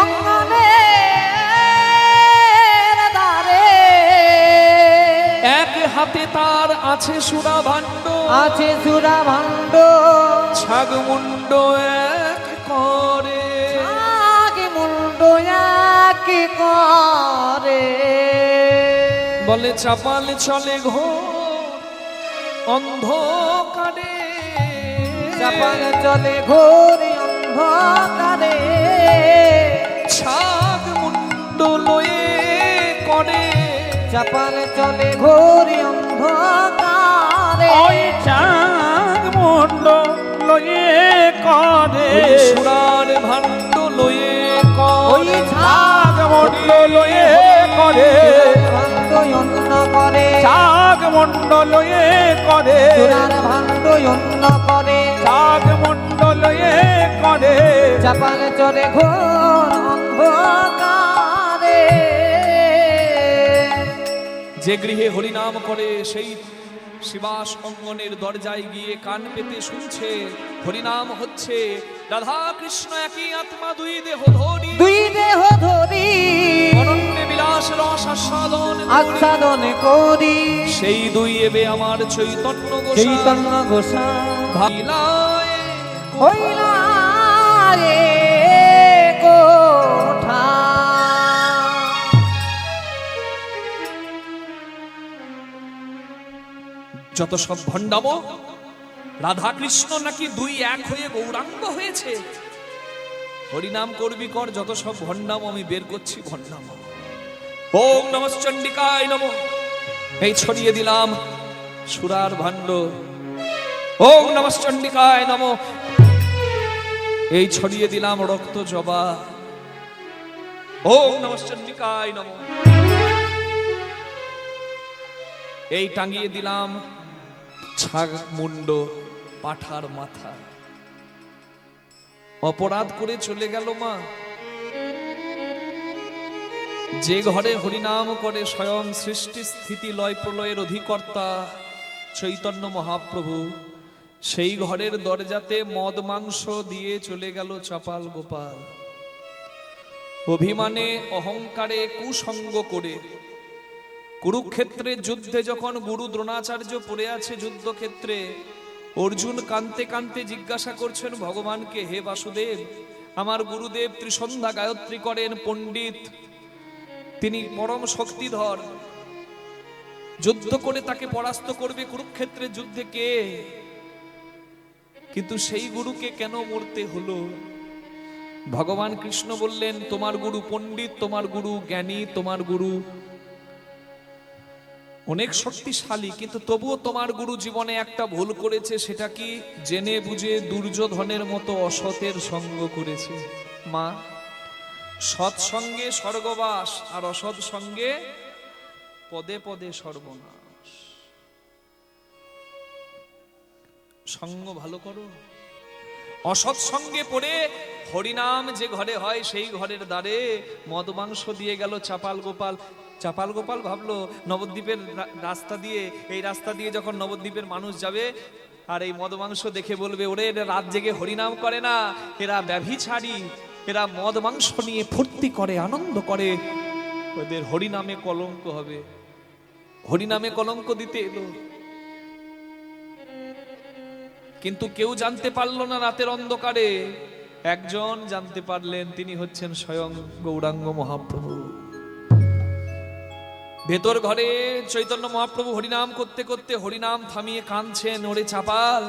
অঙ্গনের দ্বারে। এক হাতে তার আছে সুরা ভাণ্ড, আছে সুরা ভাণ্ড, ছাগমুন্ড এক করে, আগে মুন্ড এক করে। বলে চাপাল চলে ঘোর অন্ধকারে, চাপাল চলে ঘোর অন্ধকারে। ছাগমুন্ড লয়ে করে, চাপাল চলে ঘোর অন্ধকারে। ওই চাঁদ মুন্ড লয়ে করে ওই সুরার ভাণ্ড লয়ে ওই করে চাগ মুন্ড লয়ে করে ভাণ্ড অন্য করে চাগ মুন্ড লয়ে করে চূড়ার ভাণ্ড অন্য করে চাগ মুন্ড লয়ে করে চাপাল চলে ঘোর অন্ধকারে যে গৃহে হরিনাম করে সেই শিবাস অঙ্গনের দরজায় গিয়ে কান পেতে শুনছে হরিনাম হচ্ছে রাধা কৃষ্ণ একই আত্মা দুই দেহ ধরি দুই দেহ ধরি অনন্যে বিলাস রস আস্বাদন করি। আচ্ছাদন করি সেই দুই এবে আমার চৈতন্য গোসাই চৈতন্য গোসাই ভাবিলায় হইলা রে কোঠা যত সব ভণ্ডামো রাধা কৃষ্ণ নাকি দুই এক হয়ে গৌরাঙ্গ হয়েছে হরিনাম করবি কর যত সব ভণ্ডাম আমি বের করছি ভণ্ডাম ওম নমঃ চণ্ডিকায় নমঃ এই ছড়িয়ে দিলাম সুরার ভাণ্ড ওম নমঃ চণ্ডিকায় নমঃ এই ছড়িয়ে দিলাম রক্ত জবা ওম নমঃ চণ্ডিকায় নমঃ এই টাঙিয়ে দিলাম ছাগ মুন্ড পাঠার মাথা অপরাধ করে চলে গেল মা যে ঘরে হরিনাম করে স্বয়ং সৃষ্টি স্থিতি লয় প্রলয়ের অধিকর্তা চৈতন্য মহাপ্রভু সেই ঘরের দরজাতে মদ মাংস দিয়ে চলে গেল চাপাল গোপাল অভিমানে অহংকারে কুসঙ্গ করে কুরুক্ষেত্রের যুদ্ধে যখন গুরু দ্রোণাচার্য পড়ে আছে যুদ্ধক্ষেত্রে অর্জুন কাঁদতে কাঁদতে জিজ্ঞাসা করছেন ভগবানকে হে বাসুদেব আমার গুরুদেব ত্রিসন্ধ্যা গায়ত্রী করেন পণ্ডিত তিনি পরম শক্তিধর যুদ্ধ করে তাকে পরাস্ত করবে কুরুক্ষেত্রের যুদ্ধে কে কিন্তু সেই গুরুকে কেন মরতে হলো ভগবান কৃষ্ণ বললেন তোমার গুরু পণ্ডিত তোমার গুরু জ্ঞানী তোমার গুরু অনেক শক্তিশালী কিন্তু তবুও তোমার গুরু জীবনে একটা ভুল করেছে সেটা কি জেনে বুঝে দুর্যোধনের মতো অসতের সঙ্গ করেছে মা সৎ সঙ্গে স্বর্গবাস আর অসৎ সঙ্গে পদে পদে সর্বনাশ সঙ্গ ভালো করো অসৎ সঙ্গে পড়ে হরিনাম যে ঘরে হয় সেই ঘরের দ্বারে মদ মাংস দিয়ে গেল চাপাল গোপাল চাপাল গোপাল ভাবলো নবদ্বীপের রাস্তা দিয়ে এই রাস্তা দিয়ে যখন নবদ্বীপের মানুষ যাবে আর এই মদ মাংস দেখে বলবে ওরে এরা রাত জেগে হরিনাম করে না এরা ব্যভিচারী এরা মদ মাংস নিয়ে ফুর্তি করে আনন্দ করে ওদের হরিনামে কলঙ্ক হবে হরিনামে কলঙ্ক দিতে এলো কিন্তু কেউ জানতে পারলো না রাতের অন্ধকারে একজন জানতে পারলেন তিনি হচ্ছেন স্বয়ং গৌরাঙ্গ মহাপ্রভু ভেতর ঘরে চৈতন্য মহাপ্রভু হরিনাম করতে করতে হরিনাম থামিয়ে কাঁদছেন ওরে চাপাল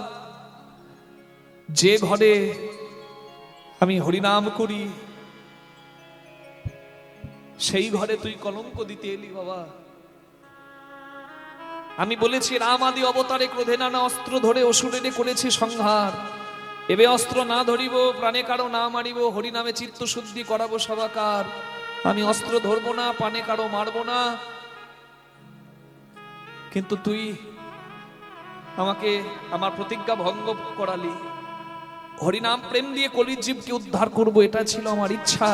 যে ঘরে আমি হরিনাম করি সেই ঘরে তুই কলঙ্ক দিতে এলি বাবা আমি বলেছি রাম আদি অবতারে ক্রোধে নানা অস্ত্র ধরে অসুরেরে করেছি সংহার এবে অস্ত্র না ধরিব প্রাণে কারো না মারিব হরিনামে চিত্ত শুদ্ধি করাবো সবাকার আমি অস্ত্র ধরবো না পানে কারো মারবো না কিন্তু তুই আমাকে আমার প্রতিজ্ঞা ভঙ্গ করালি হরিনাম প্রেম দিয়ে কলির জীবকে উদ্ধার করব এটা ছিল আমার ইচ্ছা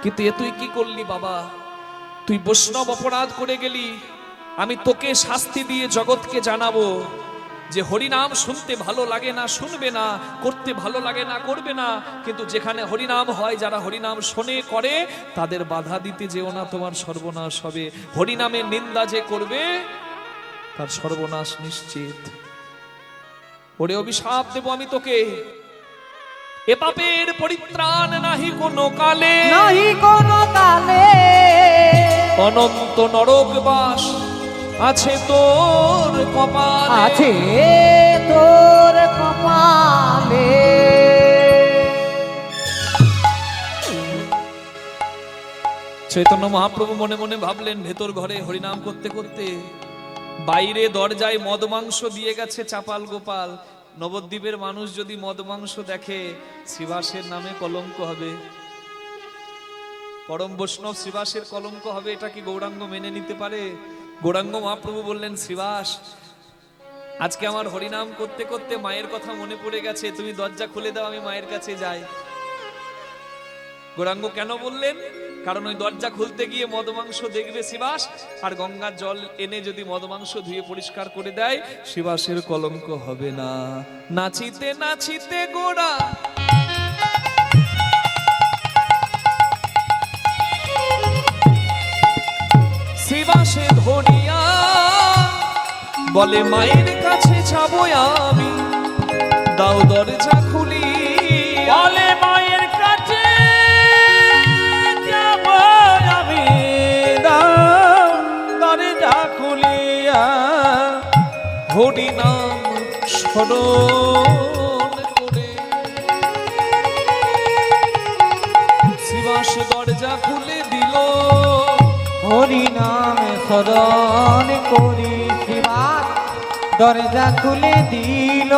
কিন্তু এ তুই কি করলি বাবা তুই বৈষ্ণব অপরাধ করে গেলি আমি তোকে শাস্তি দিয়ে জগৎকে জানাবো যে হরিনাম শুনতে ভালো লাগে না শুনবে না করতে ভালো লাগে না করবে না কিন্তু যেখানে হরিনাম হয় যারা হরিনাম শোনে করে তাদের বাধা দিতে যেও না তোমার সর্বনাশ হবে হরিনামের নিন্দা যে করবে তার সর্বনাশ নিশ্চিত ওরে অভিশাপ দেব আমি তোকে এ পাপের পরিত্রাণ নাহি কোনো কালে নাহি কোনো কালে অনন্ত নরক বাস আছে তোর কপালে আছে তোর কপালে চৈতন্য মহাপ্রভু মনে মনে ভাবলেন ভেতর ঘরে হরিনাম করতে করতে বাইরে দরজায় মদ মাংস দিয়ে গেছে চাপাল গোপাল নবদ্বীপের মানুষ যদি মদ মাংস দেখে শ্রীবাসের নামে কলঙ্ক হবে, পরম বৈষ্ণব শ্রীবাসের কলঙ্ক হবে। এটা কি গৌরাঙ্গ মেনে নিতে পারে? গৌরাঙ্গ মহাপ্রভু বললেন, শ্রীবাস, আজকে আমার হরিনাম করতে করতে মায়ের কথা মনে পড়ে গেছে, তুমি দরজা খুলে দাও, আমি মায়ের কাছে যাই। গৌরাঙ্গ কেন বললেন? কারণ ওই দরজা খুলতে গিয়ে মদ মাংস দেখবে শ্রীবাস, আর গঙ্গার জল এনে যদি মদ মাংস ধুয়ে পরিষ্কার করে দেয়, শ্রীবাসের কলঙ্ক হবে না। নাচিতে নাচিতে গোরা শ্রীবাসে ধরিয়া বলে, মায়ের কাছে যাবো আমি, দাও দরজা খুলি। বলে মায়ের কাছে যাব আমি, দাও দরজা খুলিয়া। হরি নাম স্মরণ করে শ্রীবাস দরজা খুলে দিল। হরি নাম স্মরণ করি শিবাস দরজা খুলে দিল।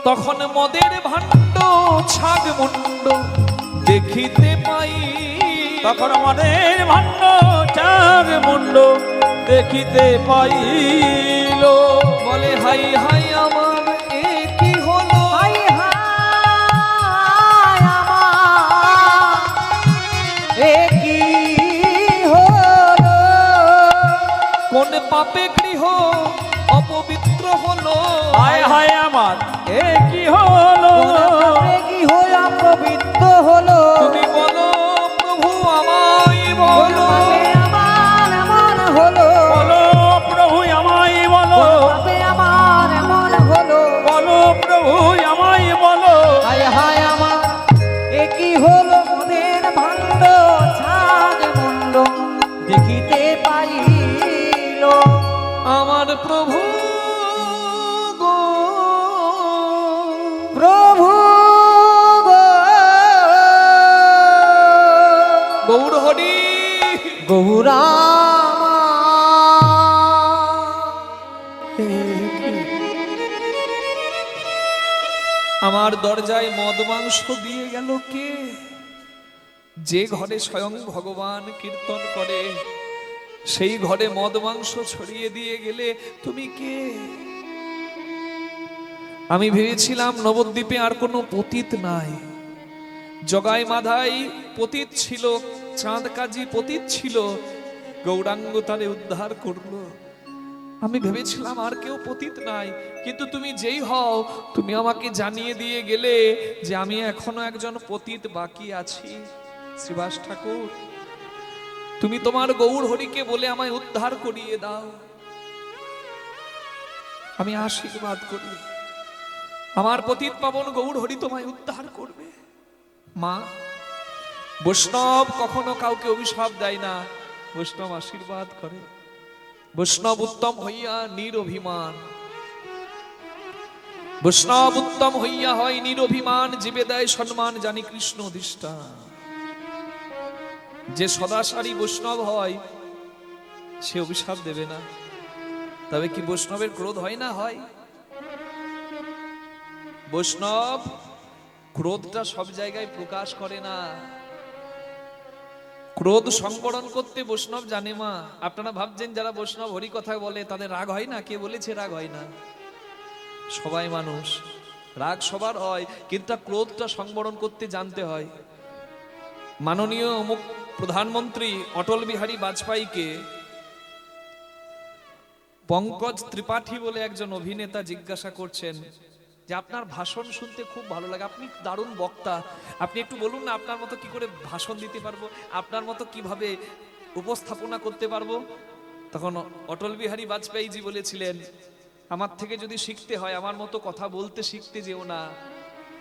তখন মদের ভাণ্ড ছাগ মুন্ড দেখিতে পাই। তখন আমাদের ভাণ্ড চার মুন্ড দেখিতে পাইল। বলে, হাই হাই আমার এ কি হলো, হাই হাই আমার এ কি হলো, কোন পাপে গৃহ অপবিত্র হলো। হায় হায় আমার এ কি হলো, কোন কি হলো পবিত্র হলো। তুমি বলো প্রভু আমায় বলো, আমার এমন হলো, বলো প্রভু আমায় বলো, আমার এমন হলো। বলো প্রভু আমায় বলো। হায় হায় আমার এ কি হলো, মনের ভাণ্ড ছাগ মুন্ড দেখিতে পাইল। আমার প্রভু গো, প্রভু গো, গৌর হরি গৌরা আমার দরজায় মদ মাংস দিয়ে গেল কে? যে ঘরে স্বয়ং ভগবান কীর্তন করে সেই ঘরে মদ মাংস ছড়িয়ে দিয়ে গেলে তুমি কে? আমি ভেবেছিলাম নবদ্বীপে আর কোনো পতিত নাই। জগাই মাধাই পতিত ছিল, চাঁদ কাজী পতিত ছিল, গৌরাঙ্গ তারে উদ্ধার করলো। আমি ভেবেছিলাম আর কেউ পতিত নাই, কিন্তু তুমি যেই হও তুমি আমাকে জানিয়ে দিয়ে গেলে যে আমি এখনো একজন পতিত বাকি আছি। শ্রীবাস ঠাকুর, তুমি তোমার গৌর হরিকে বলে আমায় উদ্ধার করিয়ে দাও। আমি আশীর্বাদ করি, আমার পতিত পাবন গৌর হরি তোমায় উদ্ধার করবে। মা, বৈষ্ণব কখনো কাউকে অভিশাপ দেয় না, বৈষ্ণব আশীর্বাদ করে। বৈষ্ণব উত্তম হইয়া নিরভিমান, বৈষ্ণব উত্তম হইয়া হয় নিরভিমান, জীবে দেয় সম্মান, জানি কৃষ্ণ অধিষ্ঠান। যে সদাচারী বৈষ্ণব হয় সে অভিশাপ দেবে না। তবে কি বৈষ্ণবের ক্রোধ হয় না? হয়। বৈষ্ণব ক্রোধটা সব জায়গায় প্রকাশ করে না। ক্রোধ সংবরণ করতে বৈষ্ণব জানে মা। আপনারা ভাবছেন যারা বৈষ্ণব হরি কথা বলে তাদের রাগ হয় না? কে বলেছে রাগ হয় না? সবাই মানুষ, রাগ সবার হয়, কিন্তু ক্রোধটা সংবরণ করতে জানতে হয়। মাননীয় প্রধানমন্ত্রী অটল বিহারী বাজপেয়ীকে পঙ্কজ ত্রিপাঠী বলে একজন অভিনেতা জিজ্ঞাসা করছেন যে আপনার ভাষণ শুনতে খুব ভালো লাগে, আপনি দারুণ বক্তা, আপনি একটু বলুন না আপনার মতো কি করে ভাষণ দিতে পারবো, আপনার মতো কিভাবে উপস্থাপনা করতে পারবো। তখন অটল বিহারী বাজপেয়ীজি বলেছিলেন, আমার থেকে যদি শিখতে হয় আমার মতো কথা বলতে শিখতে যেও না,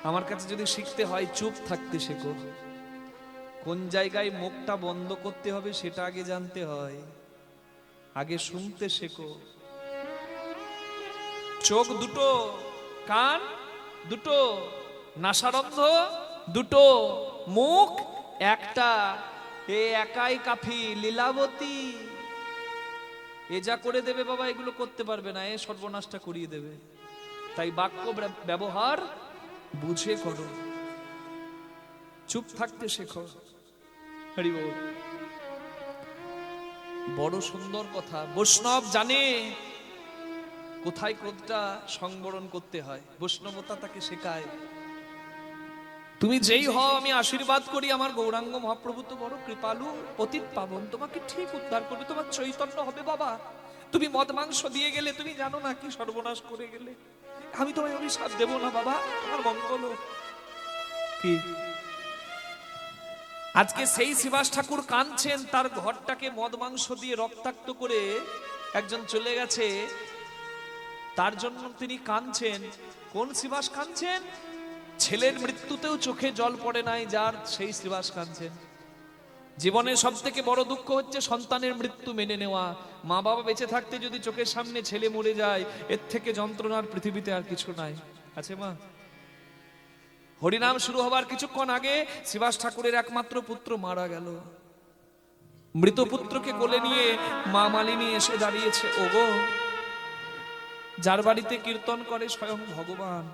আমার কাছে যদি শিখতে হয় চুপ থাকতে শেখো। কোন জায়গায় মুখটা বন্ধ করতে হবে সেটা আগে জানতে হয়, আগে শুনতে শেখো। চোখ দুটো, কান দুটো, নাসারন্ধ দুটো, মুখ একটা, এ একাই কাফি। লীলাবতী এ যা করে দেবে বাবা, এগুলো করতে পারবে না, এ সর্বনাশটা করিয়ে দেবে। তাই বাক্য ব্যবহার বুঝে করো, চুপ থাকতে শেখো। হরি বল। বড় সুন্দর কথা। বৈষ্ণব জানে কোথায় ক্রোধটা সংবরণ করতে হয়, বৈষ্ণবতা তাকে শেখায়। তুমি যেই হও, আমি আশীর্বাদ করি, আমার গৌরাঙ্গ মহাপ্রভু তো বড় কৃপালু, পতিত পাবন, তোমাকে ঠিক উদ্ধার করবে, তোমার চৈতন্য হবে বাবা। তুমি মদ মাংস দিয়ে গেলে, তুমি জানো না কি সর্বনাশ করে গেলে। আমি তোমায় অভিশাপ দেব না বাবা, তোমার মঙ্গল হোক। কি আজকে সেই শিবাস ঠাকুর কাঁদছেন, তার ঘরটাকে মদ মাংস দিয়ে রক্তাক্ত করে একজন চলে গেছে, তার জন্য তিনি কাঁদছেন। কোন শিবাস কাঁদছেন? ছেলের মৃত্যুতেও চোখে জল পড়ে নাই যার, সেই শিবাস কাঁদছেন। জীবনে সব থেকে বড় দুঃখ হচ্ছে সন্তানের মৃত্যু মেনে নেওয়া। মা বাবা বেঁচে থাকতে যদি চোখের সামনে ছেলে মরে যায়, এর থেকে যন্ত্রণার পৃথিবীতে আর কিছু নাই। আছে মা? হরিনাম শুরু হবার কিছুক্ষণ আগে শিবাস ঠাকুরের একমাত্র পুত্র মারা গেল। মৃত পুত্রকে কোলে নিয়ে মা মালিনী এসে দাঁড়িয়েছে। ওগো, যার বাড়িতে কীর্তন করে স্বয়ং ভগবান,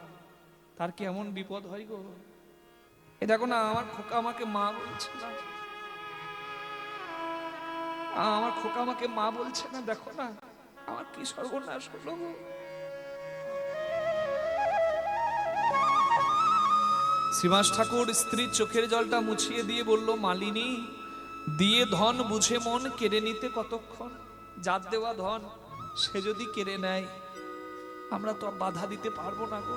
তার কি এমন বিপদ হয় গো? এ দেখো না, আমার খোকা আমাকে মা বলছে না, আমার খোকা আমাকে মা বলছে না, দেখো না আমার কি সর্বনাশ হলো। শিবাস ঠাকুর স্ত্রীর চোখের জলটা মুছিয়ে দিয়ে বলল, মালিনী, দিয়ে ধন বুঝে মন কেড়ে নিতে কতক্ষণ? যার দেওয়া ধন সে যদি কেড়ে নেয়, আমরা তো বাধা দিতে পারবো না গো।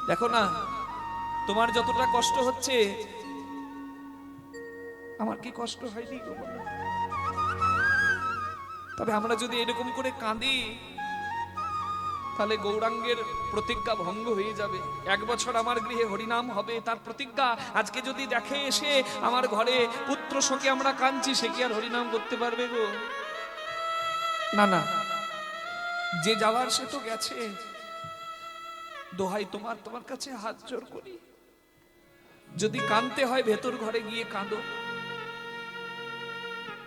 দেখো না, তোমার যতটা কষ্ট হচ্ছে আমার কি কষ্ট হয়নি গো? তবে আমরা যদি এরকম করে কাঁদি, তাহলে গৌরাঙ্গের প্রতিজ্ঞা ভঙ্গ হয়ে যাবে। 1 বছর আমার গৃহে হরিনাম হবে, তার প্রতিজ্ঞা। আজকে যদি দেখে এসে আমার ঘরে পুত্র শোকে আমরা কাঁদছি, সে কি আর হরিনাম করতে পারবে গো? না না, যে যাওয়ার সে তো গেছে। দোহাই তোমার, তোমার কাছে হাত জোর করি, যদি কাঁদতে হয় ভেতর ঘরে গিয়ে কাঁদো।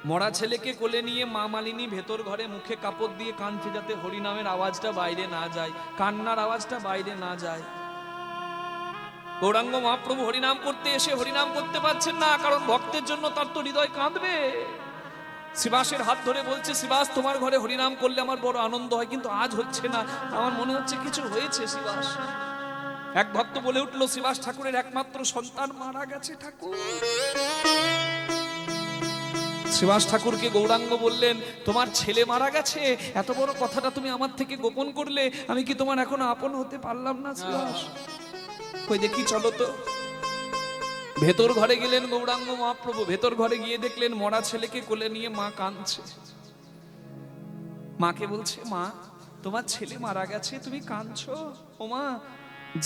মরা ছেলেকে কোলে নিয়ে মা মালিনী ভেতর ঘরে মুখে কাপড় দিয়ে কাঁদছে, যাতে হরিনামের আওয়াজটা বাইরে না যায়, কান্নার আওয়াজটা বাইরে না যায়। গৌরাঙ্গ মহাপ্রভু হরিনাম করতে এসে হরিনাম করতে পারছেন না, কারণ ভক্তের জন্য তার তো হৃদয় কাঁদবে। শিবাসের হাত ধরে বলছে, শিবাস, তোমার ঘরে হরিনাম করলে আমার বড় আনন্দ হয়, কিন্তু আজ হচ্ছে না, আমার মনে হচ্ছে কিছু হয়েছে শিবাস। এক ভক্ত বলে উঠলো, শিবাস ঠাকুরের একমাত্র সন্তান মারা গেছে ঠাকুর। শিবাস ঠাকুরকে গৌরাঙ্গ বললেন, তোমার ছেলে মারা গেছে, এত বড় কথাটা তুমি আমার থেকে গোপন করলে, আমি কি তোমার এখনো আপন হতে পারলাম না শিবাস? কই দেখি, চলো তো। ভেতর ঘরে গেলেন গৌরাঙ্গ মহাপ্রভু। ভেতর ঘরে গিয়ে দেখলেন মরা ছেলেকে কোলে নিয়ে মা কাঁদছে। মাকে বলছে, মা, তোমার ছেলে মারা গেছে, তুমি কাঁদছো? ও মা,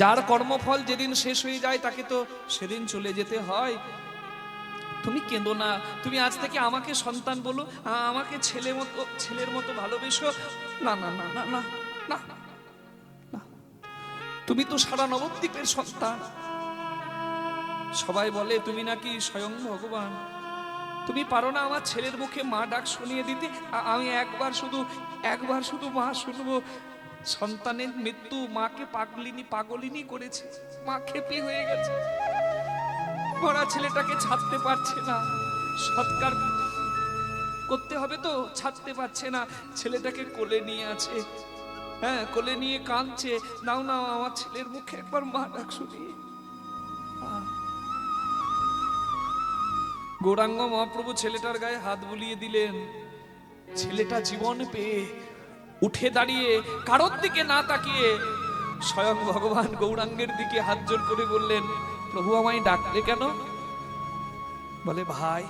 যার কর্মফল যেদিন শেষ হয়ে যায় তাকে তো সেদিন চলে যেতে হয়, তুমি কেঁদো না। তুমি আজ থেকে আমাকে সন্তান বলো, আমাকে ছেলের মতো ভালোবেসো। না না না না না না না, তুমি তো সারা নবদ্বীপের সন্তান। সবাই বলে তুমি নাকি স্বয়ং ভগবান, তুমি পারো না আমার ছেলের মুখে মা ডাক শুনিয়ে দিতে? আমি একবার শুধু মা শুনবো। সন্তানের মৃত্যু মাকে পাগলিনী করেছে, মা খেপি হয়ে গেছে, মরা ছেলেটাকে ছাড়তে পারছে না, সৎকার করতে হবে তো ছাড়তে পারছে না, ছেলেটাকে কোলে নিয়ে আছে, হ্যাঁ কোলে নিয়ে কাঁদছে। নাও নাও, আমার ছেলের মুখে একবার মা ডাক শুনিয়ে। গৌরাঙ্গ মহাপ্রভু ছেলেটার গায়ে হাত বুলিয়ে দিলেন। ছেলেটা জীবন পেয়ে উঠে দাঁড়িয়ে কারোর দিকে না তাকিয়ে স্বয়ং ভগবান গৌরাঙ্গের দিকে হাত জোর করে বললেন, প্রভু আমায় ডাকলে কেন? বলে, ভাই,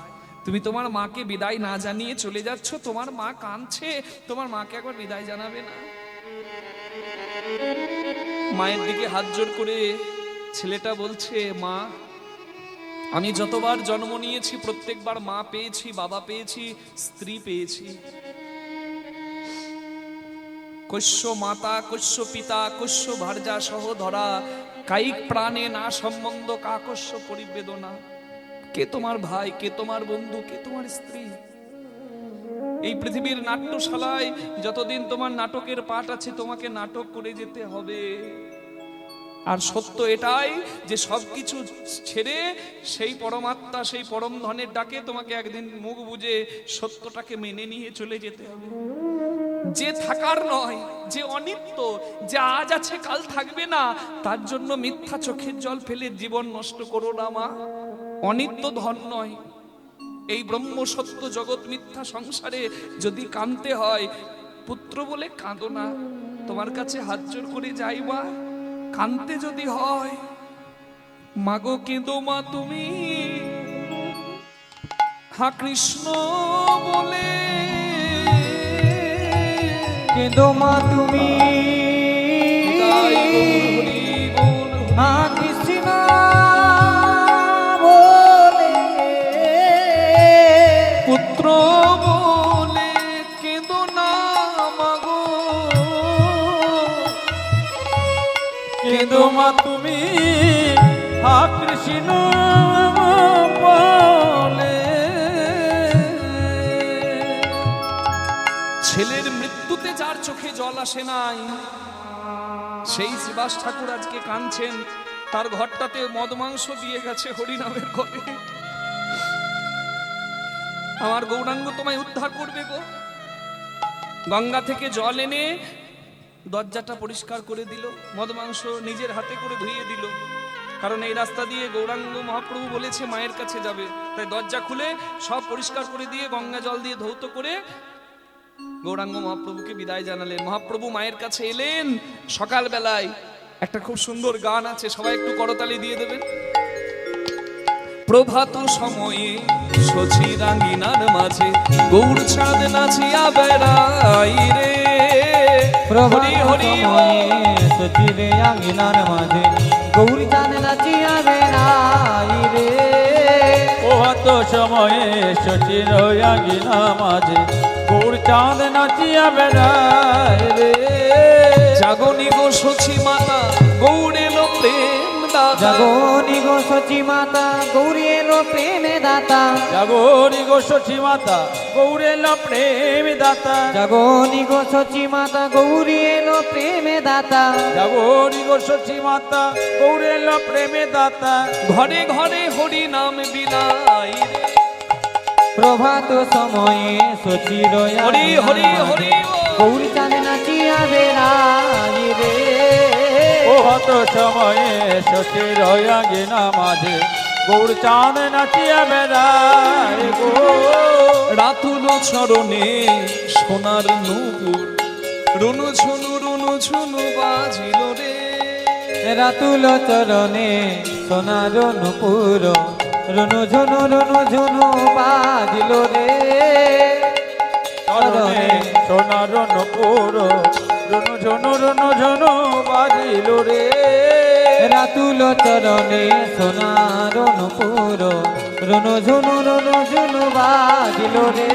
তুমি তোমার মাকে বিদায় না জানিয়ে চলে যাচ্ছ, তোমার মা কাঁদছে, তোমার মাকে একবার বিদায় জানাবে না? মায়ের দিকে হাত জোর করে ছেলেটা বলছে, মা, আমি যতবার জন্ম নিয়েছি প্রত্যেকবার মা পেয়েছি, বাবা পেয়েছি, স্ত্রী পেয়েছি। কৈশ্য মাতা, কৈশ্য পিতা, কৈশ্য ভার্যা সহ ধরা, কায়িক প্রাণে না সম্বন্ধ কাকস্য পরিবেদনা। কে তোমার ভাই, কে তোমার বন্ধু, কে তোমার স্ত্রী? এই পৃথিবীর নাট্যশালায় যতদিন তোমার নাটকের পাঠ আছে তোমাকে নাটক করে যেতে হবে। আর সত্য এটাই যে সবকিছু ছেড়ে সেই পরমাত্মা সেই পরম ধনের ডাকে তোমাকে একদিন মুখ বুজে সত্যটাকে মেনে নিয়ে চলে যেতে হবে। যে থাকার নয়, যে অনিত্য, যে আজ আছে কাল থাকবে না, তার জন্য মিথ্যা চোখের জল ফেলে জীবন নষ্ট করো না মা। অনিত্য ধন নয়, এই ব্রহ্ম সত্য জগৎ মিথ্যা সংসারে যদি কাঁদতে হয়, পুত্র বলে কাঁদো না, তোমার কাছে হাত জোর করে যাইবা। কাঁদতে যদি হয়, মাগো কেঁদো মা তুমি, হা কৃষ্ণ বলে কেঁদো মা তুমি, তাই গৌর হরি বল। মা কৃষ্ণ বলে, পুত্র বলে কেঁদো না মাগো, কেঁদো মা তুমি, হা কৃষ্ণ বলে। ছেলের মৃত্যুতে যার চোখে জল আসে নাই, সেই শ্রীবাস ঠাকুর আজকে কাঁদছেন, তার ঘরটাতে মদ মাংস দিয়ে গেছে হরিনামের ঘরে। আমার গৌরাঙ্গ তোমায় উদ্ধার করবে গো। গঙ্গা থেকে জল এনে দরজাটা পরিষ্কার করে দিল, মদ মাংস নিজের হাতে করে ধুইয়ে দিল, কারণ এই রাস্তা দিয়ে গৌরাঙ্গ মহাপ্রভু বলেছে মায়ের কাছে যাবে, তাই দরজা খুলে সব পরিষ্কার করে দিয়ে গঙ্গা জল দিয়ে ধৌত করে গৌরাঙ্গ মহাপ্রভুকে বিদায় জানালেন। মহাপ্রভু মায়ের কাছে এলেন সকাল বেলায়। একটা খুব সুন্দর গান আছে, সবাই একটু করতালি দিয়ে দেবেন। প্রভাত সময়ে শচী রাঙ্গিনার মাঝে গৌর চাঁদ নাচিয়া বেড়াই রে। প্রভাত হরি হরি সময়ে সচিরে আঙ্গিনার মাঝে গৌরী চাঁদ নাচিয়া বেড়াই রে। প্রভাত সময়ে শচীর আঙ্গিনা মাঝে গৌর চাঁদ নাচিয়া বেড়ায় রে। জাগনি গো শচী মাতা গৌর এলো প্রেম দাতা। জাগনি গো সচী মাতা গৌরী এলো প্রেমে দাতা। জাগরি গো শচী মাতা গৌরেল প্রেম দাতা। জাগনি গো সচী মাতা গৌরী এলো প্রেমে দাতা। জাগরি গো শচী মাতা গৌরেল প্রেমে দাতা। ঘরে ঘরে হরি নাম বিলাই রে। প্রভাত সময়ে সচির হরি হরি হরি গৌরী চাঁদ নাচিয়া বেড়াই রে। প্রভাত সময়ে শচীর আঙ্গিনা মাঝে গৌর চাঁদ নাচিয়া বেড়ায় গো। রাতুল চরণে সোনার নূপুর রুনু ঝুনু বাজিল রে। রাতুল চরণে সোনার নূপুর রুনু ঝুনু বাজিল রে। চরণে সোনার নূপুর রুনু ঝুনু বাজিল রে। রাতুল চরণে সোনার নূপুর রুনু ঝুনু বাজিল রে।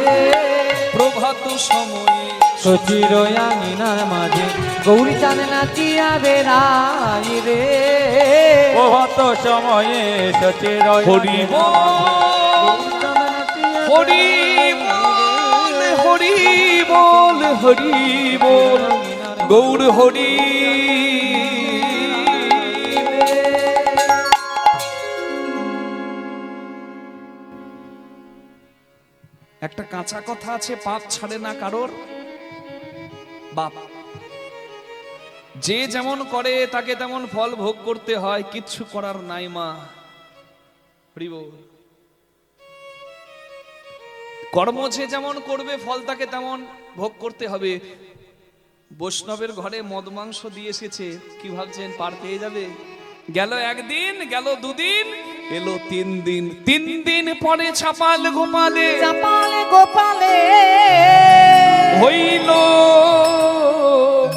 প্রভাত সময়ে সচির আঙ্গিনার মাঝে গৌরী চাঁদ নাচিয়া বেড়াই রে। প্রভাত সময়ে শচীর হরি বল হরি বল হরি বল হরি বল গৌর হরি। একটা কাঁচা কথা আছে, পাপ ছাড়ে না কারোর বাপ। যে যেমন করে তাকে তেমন ফল ভোগ করতে হয়, কিচ্ছু করার নাই মা। হরি বল। কর্ম যে যেমন করবে ফল তাকে তেমন ভোগ করতে হবে। বৈষ্ণবের ঘরে মদ মাংস দিয়ে এসেছে, কি ভাবছেন পার পেয়ে যাবে? গেল একদিন, গেল দুদিন, এলো 3 দিন। 3 দিন পরে ছাপাল গোপালে চাপালে গোপালে হইল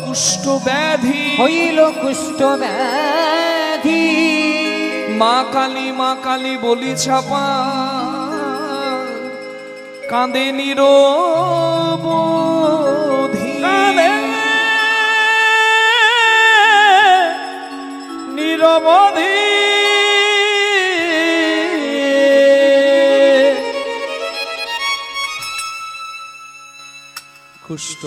কুষ্ঠ ব্যাধি। হইল কুষ্ঠ ব্যাধি। মা কালী বলি ছাপা কাঁদে নিরবধি। নিরবধি কুষ্ঠ।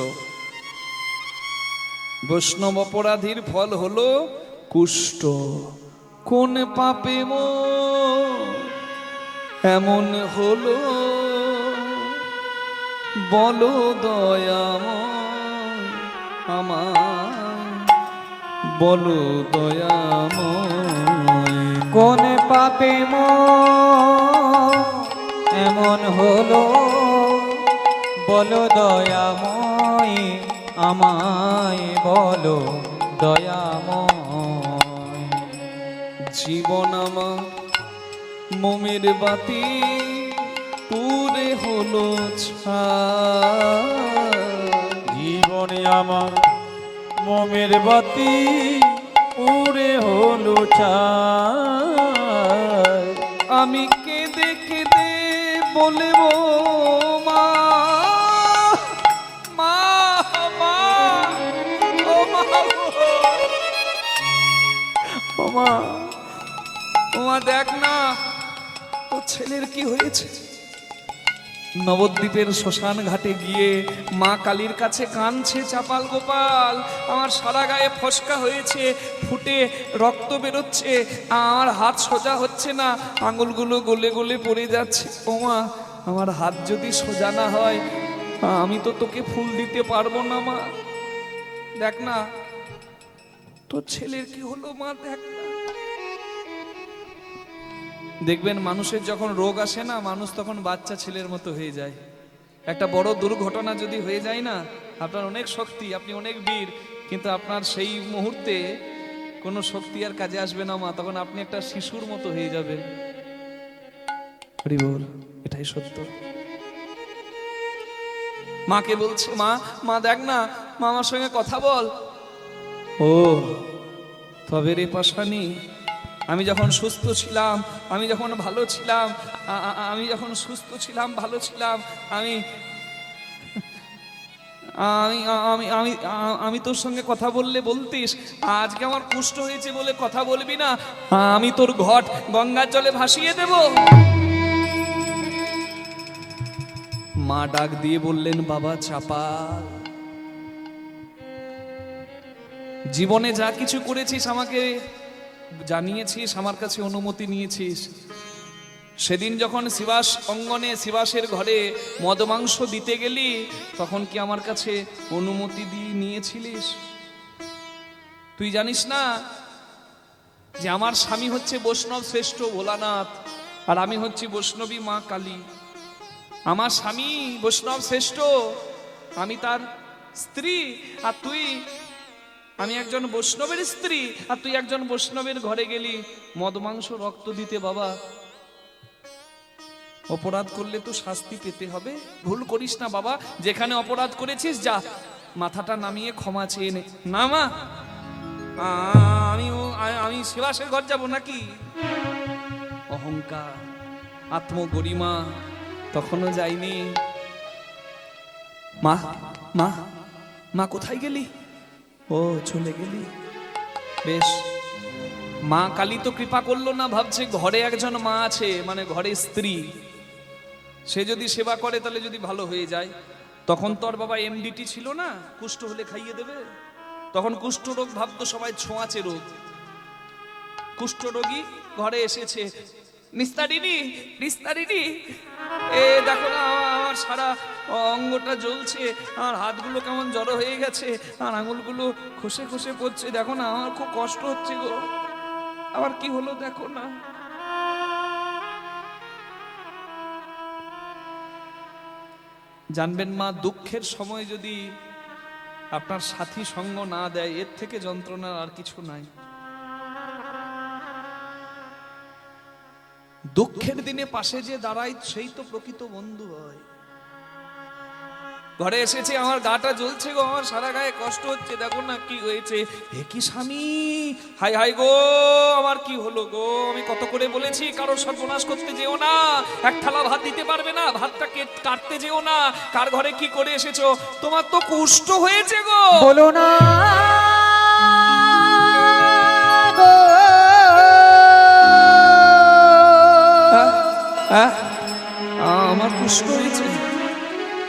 বৈষ্ণব অপরাধীর ফল হলো কুষ্ঠ। কোন পাপে এমন হলো বলো দয়াময় আমায়, বলো দয়াময়। কোন পাপে এমন হলো বলো দয়াময় আমায়, বলো দয়াময়। জীবন আমার মোমের বাতি পুরে হলো ছাই। জীবনে আমার মোমের বাতি উড়ে হলো ছাই। আমি কেঁদে কেঁদে বলবো মা, মা, মা, ও মা গো। ও মা, ও মা দেখ না তোর ছেলের কি হয়েছে। নবদ্বীপের শ্মশান ঘাটে গিয়ে মা কালীর কাছে কাঁদছে, চাপাল গোপাল আমার সারা গায়ে ফসকা হয়েছে, ফুটে রক্ত বেরোচ্ছে, আমার হাত সোজা হচ্ছে না, আঙুলগুলো গলে গলে পড়ে যাচ্ছে। ও মা আমার হাত যদি সোজা না হয় আমি তো তোকে ফুল দিতে পারবো না মা। দেখ না তোর ছেলের কি হলো মা, দেখ না। দেখবেন মানুষের যখন রোগ আসে না, মানুষ তখন বাচ্চা ছেলের মতো হয়ে যায়। একটা বড় দুর্ঘটনা যদি হয়ে যায় না, আপনার অনেক শক্তি, আপনি অনেক বীর, কিন্তু আপনার সেই মুহূর্তে কোনো শক্তি আর কাজে আসবে না মা, তখন আপনি একটা শিশুর মতো হয়ে যাবেন। হরি বল, এটাই সত্য। মাকে বলছে মা, মা দেখ না, মা আমার সঙ্গে কথা বল। ও তবে রে পাশানি, আমি যখন সুস্থ ছিলাম, আমি যখন ভালো ছিলাম, আমি যখন সুস্থ ছিলাম ভালো ছিলাম, আমি আমি আমি আমি আমি তোর সঙ্গে কথা বললে বলতিস, আজকে আমার কুষ্ঠ হয়েছে বলে কথা বলবি না, আমি তোর ঘট গঙ্গার জলে ভাসিয়ে দেব। মা ডাক দিয়ে বললেন বাবা চাপাল, জীবনে যা কিছু করেছিস আমাকে জানিয়েছিস, আমার কাছে অনুমতি নিয়েছিস। সেদিন যখন শিবাস অঙ্গনে শিবাসের ঘরে মদ মাংস দিতে গেলি, তখন কি আমার কাছে অনুমতি দিয়ে নিয়েছিলিস? তুই জানিস না যে আমার স্বামী হচ্ছে বৈষ্ণব শ্রেষ্ঠ ভোলানাথ, আর আমি হচ্ছি বৈষ্ণবী মা কালী। আমার স্বামী বৈষ্ণব শ্রেষ্ঠ, আমি তার স্ত্রী, আর তুই, আমি একজন বৈষ্ণবের স্ত্রী আর তুই একজন বৈষ্ণবের ঘরে গেলি মদ মাংস রক্ত দিতে। বাবা অপরাধ করলে তো শাস্তি পেতে হবে, ভুল করিস না বাবা, যেখানে অপরাধ করেছিস যা মাথাটা নামিয়ে ক্ষমা চেয়ে নে। না মা, আমি শিবাসের ঘর যাব নাকি? অহংকার, আত্মগরিমা তখনও যাইনি। মা, মা, মা কোথায় গেলি? ও চলে গেলি, বেশ। মা কালী তো কৃপা করলো না, ভাবছে ঘরে একজন মা আছে, মানে ঘরে স্ত্রী, সে যদি সেবা করে তাহলে যদি ভালো হয়ে যায়। তখন তোর বাবা এমডিটি ছিল না, কুষ্ঠ হলে খাইয়ে দেবে। তখন কুষ্ঠ রোগ ভাবতো সবাই ছোঁয়াচে রোগ। কুষ্ঠ রোগী ঘরে এসেছে, নিস্তারিণী, নিস্তারিণী, এ দেখো না আমার সারা অঙ্গটা জ্বলছে, আর হাতগুলো কেমন জড়ো হয়ে গেছে, আর আঙুলগুলো খসে খসে পড়ছে, দেখো না আমার খুব কষ্ট হচ্ছে গো। আবার কি হলো দেখো না। জানবেন মা, দুঃখের সময় যদি আপনার সাথী সঙ্গ না দেয়, এর থেকে যন্ত্রণার আর কিছু নাই। দুঃখের দিনে পাশে যে দাঁড়ায় সেই তো প্রকৃত বন্ধু হয়। ঘরে এসেছে, আমার গাটা জ্বলছে গো, আমার সারা গায়ে কষ্ট হচ্ছে, দেখো না কি হয়েছে। হে কি স্বামী, হাই হাই গো, আমার কি হলো গো? আমি কত করে বলেছি কারো সর্বনাশ করতে যেও না, এক থালা ভাত দিতে পারবে না, ভাতটা কাটতে যেও না, কার ঘরে কি করে এসেছো, তোমার তো কুষ্ঠ হয়েছে গো। বলো না গো, আমার কুষ্ঠ হয়েছে,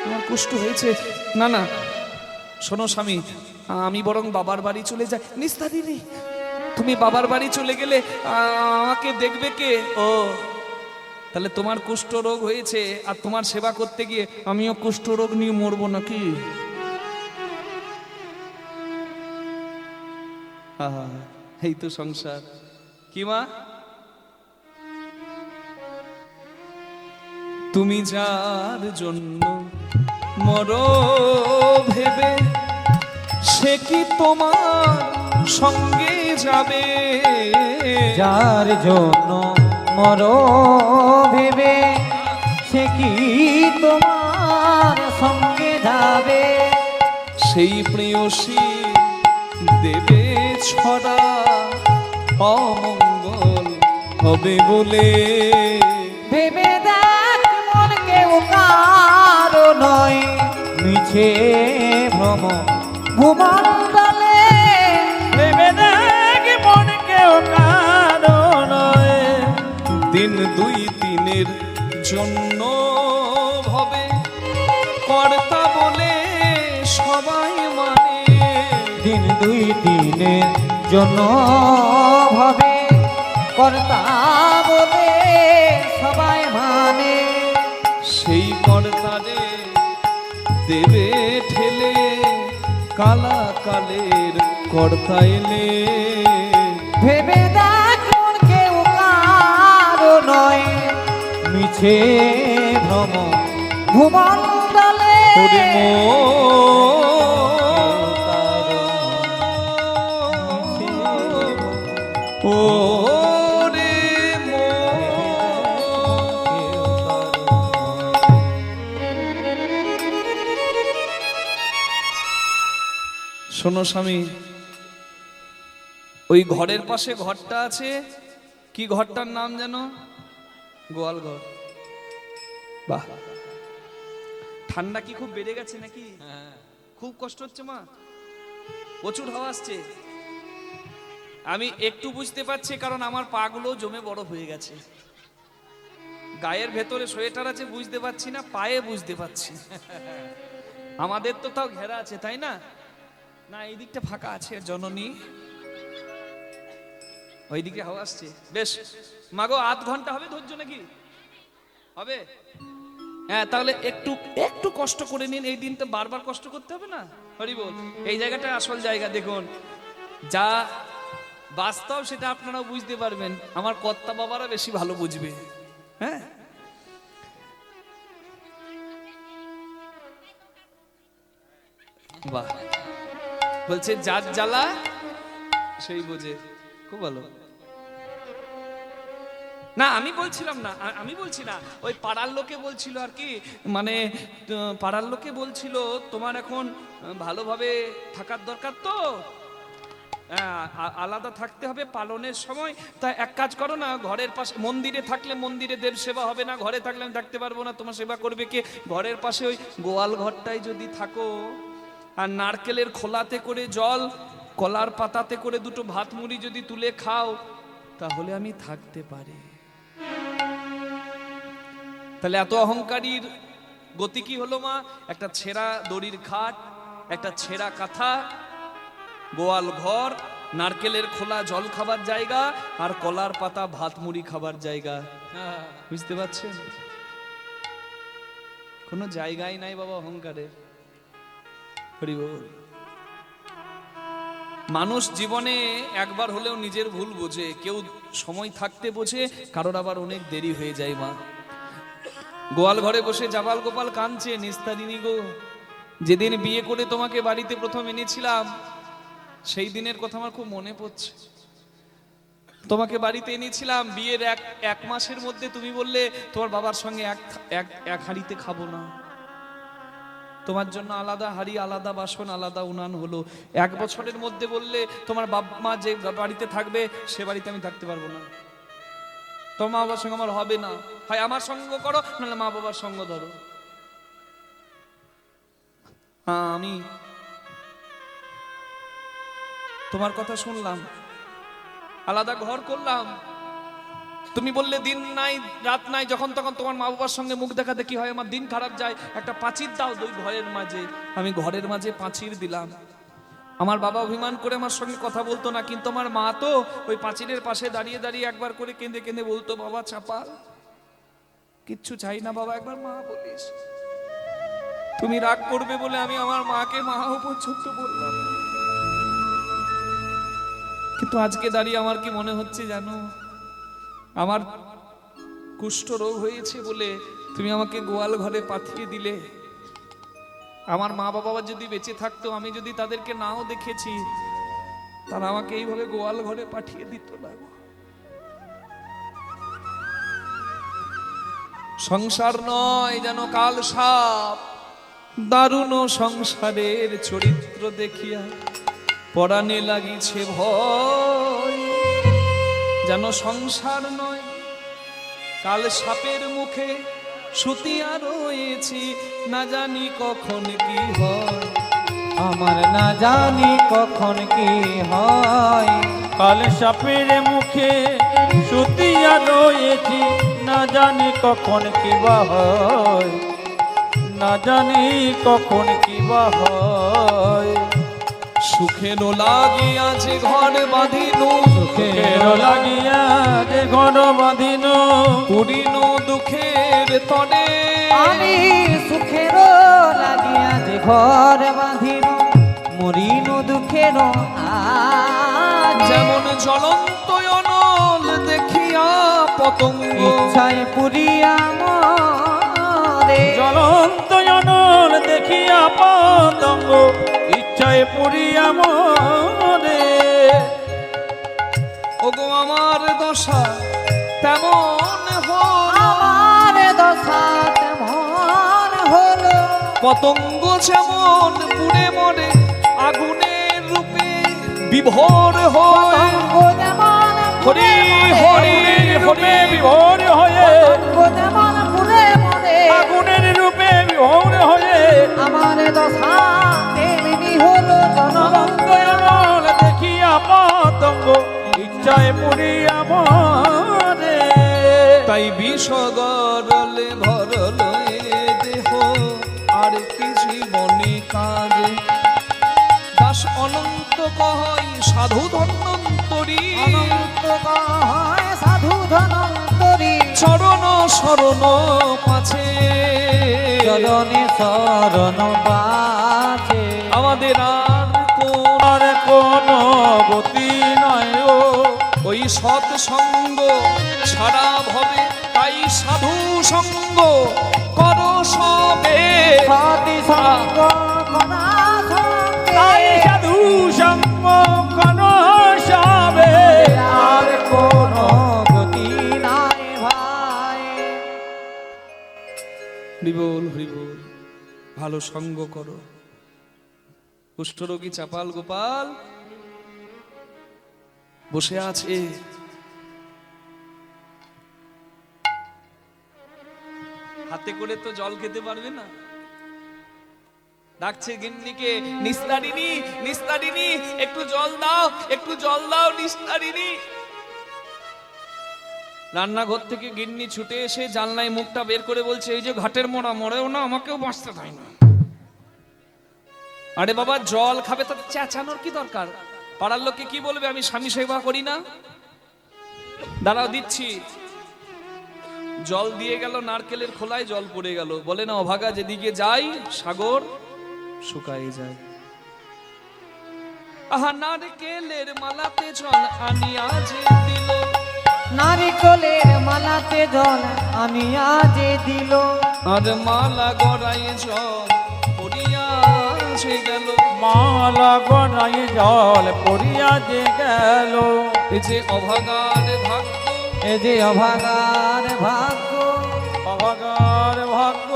আমার তোমার কুষ্ঠ হয়েছে? না না, শোনো স্বামী, আমি বরং বাবার বাড়ি চলে যাই। নিস্তারিণী, তুমি বাবার বাড়ি চলে গেলে আমাকে দেখবে কে? ও, তাহলে তোমার কুষ্ঠ রোগ হয়েছে আর তোমার সেবা করতে গিয়ে আমিও কুষ্ঠ রোগ নিয়ে মরবো নাকি? আহা, এই তো সংসার। কি মা, তুমি যার জন্য মরো ভেবে, সে কি তোমার সঙ্গে যাবে? যার জন্য মর ভেবে, সে কি তোমার সঙ্গে যাবে? সেই প্রেয়সী দেবে ছড়া, অমঙ্গল হবে বলে। ভেবে দেখ মন কেউ কারো নয়, মিছে ভ্রম ভূমণ্ডলে। ভেবে দেখ মন কেউ কারো নয়, দিন দুই দিনের জন্য ভবে, কর্তা বলে সবাই মানে। দিন দুই দিনের জন্য ভাবে, কর্তা বলে সবাই মানে। সেই কর্তারে দেবে ঠেলে, কালা কালের কর্তা এলে। ভেবে দেখ মন কেউ কারো নয়, মিছে ভ্রম ভূমণ্ডলে। ওরে ওরে শোনো স্বামী, ওই ঘরের পাশে ঘরটা আছে, কি ঘরটার নাম যেন? গোয়াল ঘর। বাহ, ঠান্ডা কি খুব বেড়ে গেছে নাকি? খুব কষ্ট হচ্ছে মা, প্রচুর হাওয়া আসছে। আমি একটু বুঝতে পারছি, কারণ আমার পাগুলো জমে বড় হয়ে গেছে। গায়ের ভেতরে সোয়েটার আছে বুঝতে পারছি না, পায়ে বুঝতে পারছি। আমাদের তো তাও ঘেরা আছে, তাই না? না, এই দিকটা ফাঁকা আছে জননী, ওই দিকে হাওয়া আসছে। বেশ মাগো, আধ ঘন্টা হবে ধৈর্য নাকি? হবে? হ্যাঁ, তাহলে একটু একটু কষ্ট করে নিন। এই দিন তো বারবার কষ্ট করতে হবে না। হরি বল। এই জায়গাটা আসল জায়গা, দেখুন যা বাস্তব সেটা আপনারাও বুঝতে পারবেন, আমার কর্তা বাবারা বেশি ভালো বুঝবে। হ্যাঁ, বাহ, বলছে যার জ্বালা সেই বোঝে। খুব ভালো। না, আমি বলছিলাম না, আমি বলছি না, ওই পাড়ার লোকে বলছিল আর কি, মানে পাড়ার লোকে বলছিল তোমার এখন ভালোভাবে থাকার দরকার, তো আলাদা থাকতে হবে পালনের সময়। তা এক কাজ করো না, ঘরের পাশে মন্দিরে থাকলে মন্দিরে দেব সেবা হবে না, ঘরে থাকলে আমি থাকতে পারবো না, তোমার সেবা করবে কে? ঘরের পাশে ওই গোয়াল ঘরটায় যদি থাকো, আর নারকেলের খোলাতে করে জল, কলার পাতাতে করে দুটো ভাত মুড়ি যদি তুলে খাও, তাহলে আমি থাকতে পারি। তাহলে এত অহংকারীর গতি কি হলো মা? একটা ছেঁড়া দড়ির খাট, একটা ছেঁড়া কাঁথা, গোয়াল ঘর, নারকেলের খোলা জল খাবার জায়গা, আর কলার পাতা ভাত মুড়ি খাবার জায়গা। বুঝতে পারছেন? কোনো জায়গাই নাই বাবা অহংকারের। হরি বল। মানুষ জীবনে একবার হলেও নিজের ভুল বোঝে, কেউ সময় থাকতে বোঝে, কারোর আবার অনেক দেরি হয়ে যায়। মা গোয়াল ঘরে বসে জাবাল গোপাল কাঁদছে, নিস্তারিণী গো, যেদিন বিয়ে করে তোমাকে বাড়িতে প্রথম এনেছিলাম, সেই দিনের কথা আমার খুব মনে পড়ছে। তোমাকে বাড়িতে এনেছিলাম, বিয়ের এক মাসের মধ্যে তুমি বললে তোমার বাবার সঙ্গে এক হাঁড়িতে খাবো না, তোমার জন্য আলাদা হাঁড়ি, আলাদা বাসন, আলাদা উনান হলো। 1 বছরের মধ্যে বললে তোমার বাবা মা যে বাড়িতে থাকবে সে বাড়িতে আমি থাকতে পারবো না, তোমার মা বাবার সঙ্গে আমার হবে না, হয় আমার সঙ্গ করো নাহলে মা বাবার সঙ্গ ধরো। আমি তোমার কথা শুনলাম, আলাদা ঘর করলাম, তুমি বললে দিন নাই রাত নাই, যখন তখন তোমার মা বাবার সঙ্গে মুখ দেখাতে কি হয়, আমার দিন খারাপ যায়, একটা প্রাচীর দাও দুই ঘরের মাঝে। আমি ঘরের মাঝে প্রাচীর দিলাম। আমার বাবা অভিমান করে আমার সঙ্গে কথা বলতো না, কিন্তু আমার মা তো ওই প্রাচীরের পাশে দাঁড়িয়ে দাঁড়িয়ে একবার করে কেঁদে কেঁদে বলতো, বাবা চাপাল কিচ্ছু চাই না বাবা, একবার মা বলিস। তুমি রাগ করবে বলে আমি আমার মাকে মাও পর্যন্ত বললাম। কিন্তু আজকে দাঁড়িয়ে আমার কি মনে হচ্ছে জানো, আমার কুষ্ঠ রোগ হয়েছে বলে তুমি আমাকে গোয়াল ঘরে পাঠিয়ে দিলে। আমার মা বাবা যদি বেঁচে থাকতো, আমি যদি তাদেরকে নাও দেখেছি, তারা আমাকে এইভাবে গোয়াল ঘরে পাঠিয়ে দিত না। সংসার নয় যেন কাল সাপ, দারুণ সংসারের চরিত্র দেখিয়া পরাণে লাগিছে ভয়। যেন সংসার নয় কাল সাপের মুখে শুতিয়া রয়েছি, না জানি কখন কি হয়। আমার না জানি কখন কি হয়। কাল সাপের মুখে শুতিয়া রয়েছি, না জানি কখন কি বা হয়, না জানি কখন কি বা হয়। সুখের লাগিয়া যে ঘর বাঁধিল, সুখের লাগিয়া যে ঘর বাঁধিল, পুরিন দুঃখের তরে। আমি সুখের লাগিয়া যে ঘর বাঁধিল, মরিন দুঃখের আজ। যেমন জ্বলন্ত অনল দেখিয়া পতঙ্গ, ইচ্ছায় পুরিয়া মরে। জ্বলন্ত অনল দেখিয়া পতঙ্গ, ইচ্ছায় পুরিয়া মরে। ওগো আমার দশা তেমন হল, আমার দশা তেমন হলো। পতঙ্গ যেমন পুড়ে মরে আগুনের রূপে বিভোর হয়। পতঙ্গ যেমন হরি পুড়ে হরি রূপে হরি বিভোর হয়ে, পতঙ্গ যেমন পুড়ে মরে। আগুনের রূপে বিভোর হয়ে, আমার দশা তেমনি হলো জ্বলন্ত অনল দেখিয়া পতঙ্গ, ইচ্ছায় পুরিয়া মরে। তাই বিষগরলে ভরল এ দেহ, আর কি জীবনে কাজে। দাস অনন্ত কহই সাধু ধন্বন্তরী, অনন্ত হয় সাধু ধনন্তরী। চরণ শরণ পাছে, চরণে শরণ বাজে। আমাদের আর কোন আর কোন গতি নয় ও, ওই সৎসঙ্গ ছাড়া ভবে। তাই সাধু সঙ্গ করো সবে, সতি সঙ্গ করা তাই সঙ্গে। সাধু সঙ্গ কোন সবে। আর কোন গতি নাই ভাই। হরিবোল হরিবোল। ভালো সঙ্গ করো। কুষ্ঠরোগী চাপাল গোপাল বসে আছে, হাতে করে তো জল খেতে পারবে না। ডাকছে গিন্নিকে, নিস্তারিণী নিস্তারিণী একটু জল দাও, একটু জল দাও নিস্তারিণী। রান্নাঘর থেকে গিন্নি ছুটে এসে জানলায় মুখটা বের করে বলছে, এই যে ঘাটের মোড়া মরেও না, আমাকেও বাঁচতে দেয় না। আরে বাবা জল খাবে, তো চেঁচানোর কি দরকার? পাড়ার লোকে কি বলবে আমি স্বামী সেবা করি না? দাঁড়াও দিচ্ছি। জল দিয়ে গেল, নারকেলের খোলায় জল পড়ে গেল। বলে না অভাগা যেদিকে যাই সাগর শুকায় যায়। আহা নারকেলের মালাতে জল আনিয়া যে দিল, নারিকলের মালাতে জল আনিয়া যে দিল। আর মালা গড়াই জল পড়িয়া যে গেল। মালা গড়াই জল পড়িয়া যে গেল। এই যে অভাগার ভাগ্য, এ যে অভাগার ভাগ্য। অভাগার ভাগ্য।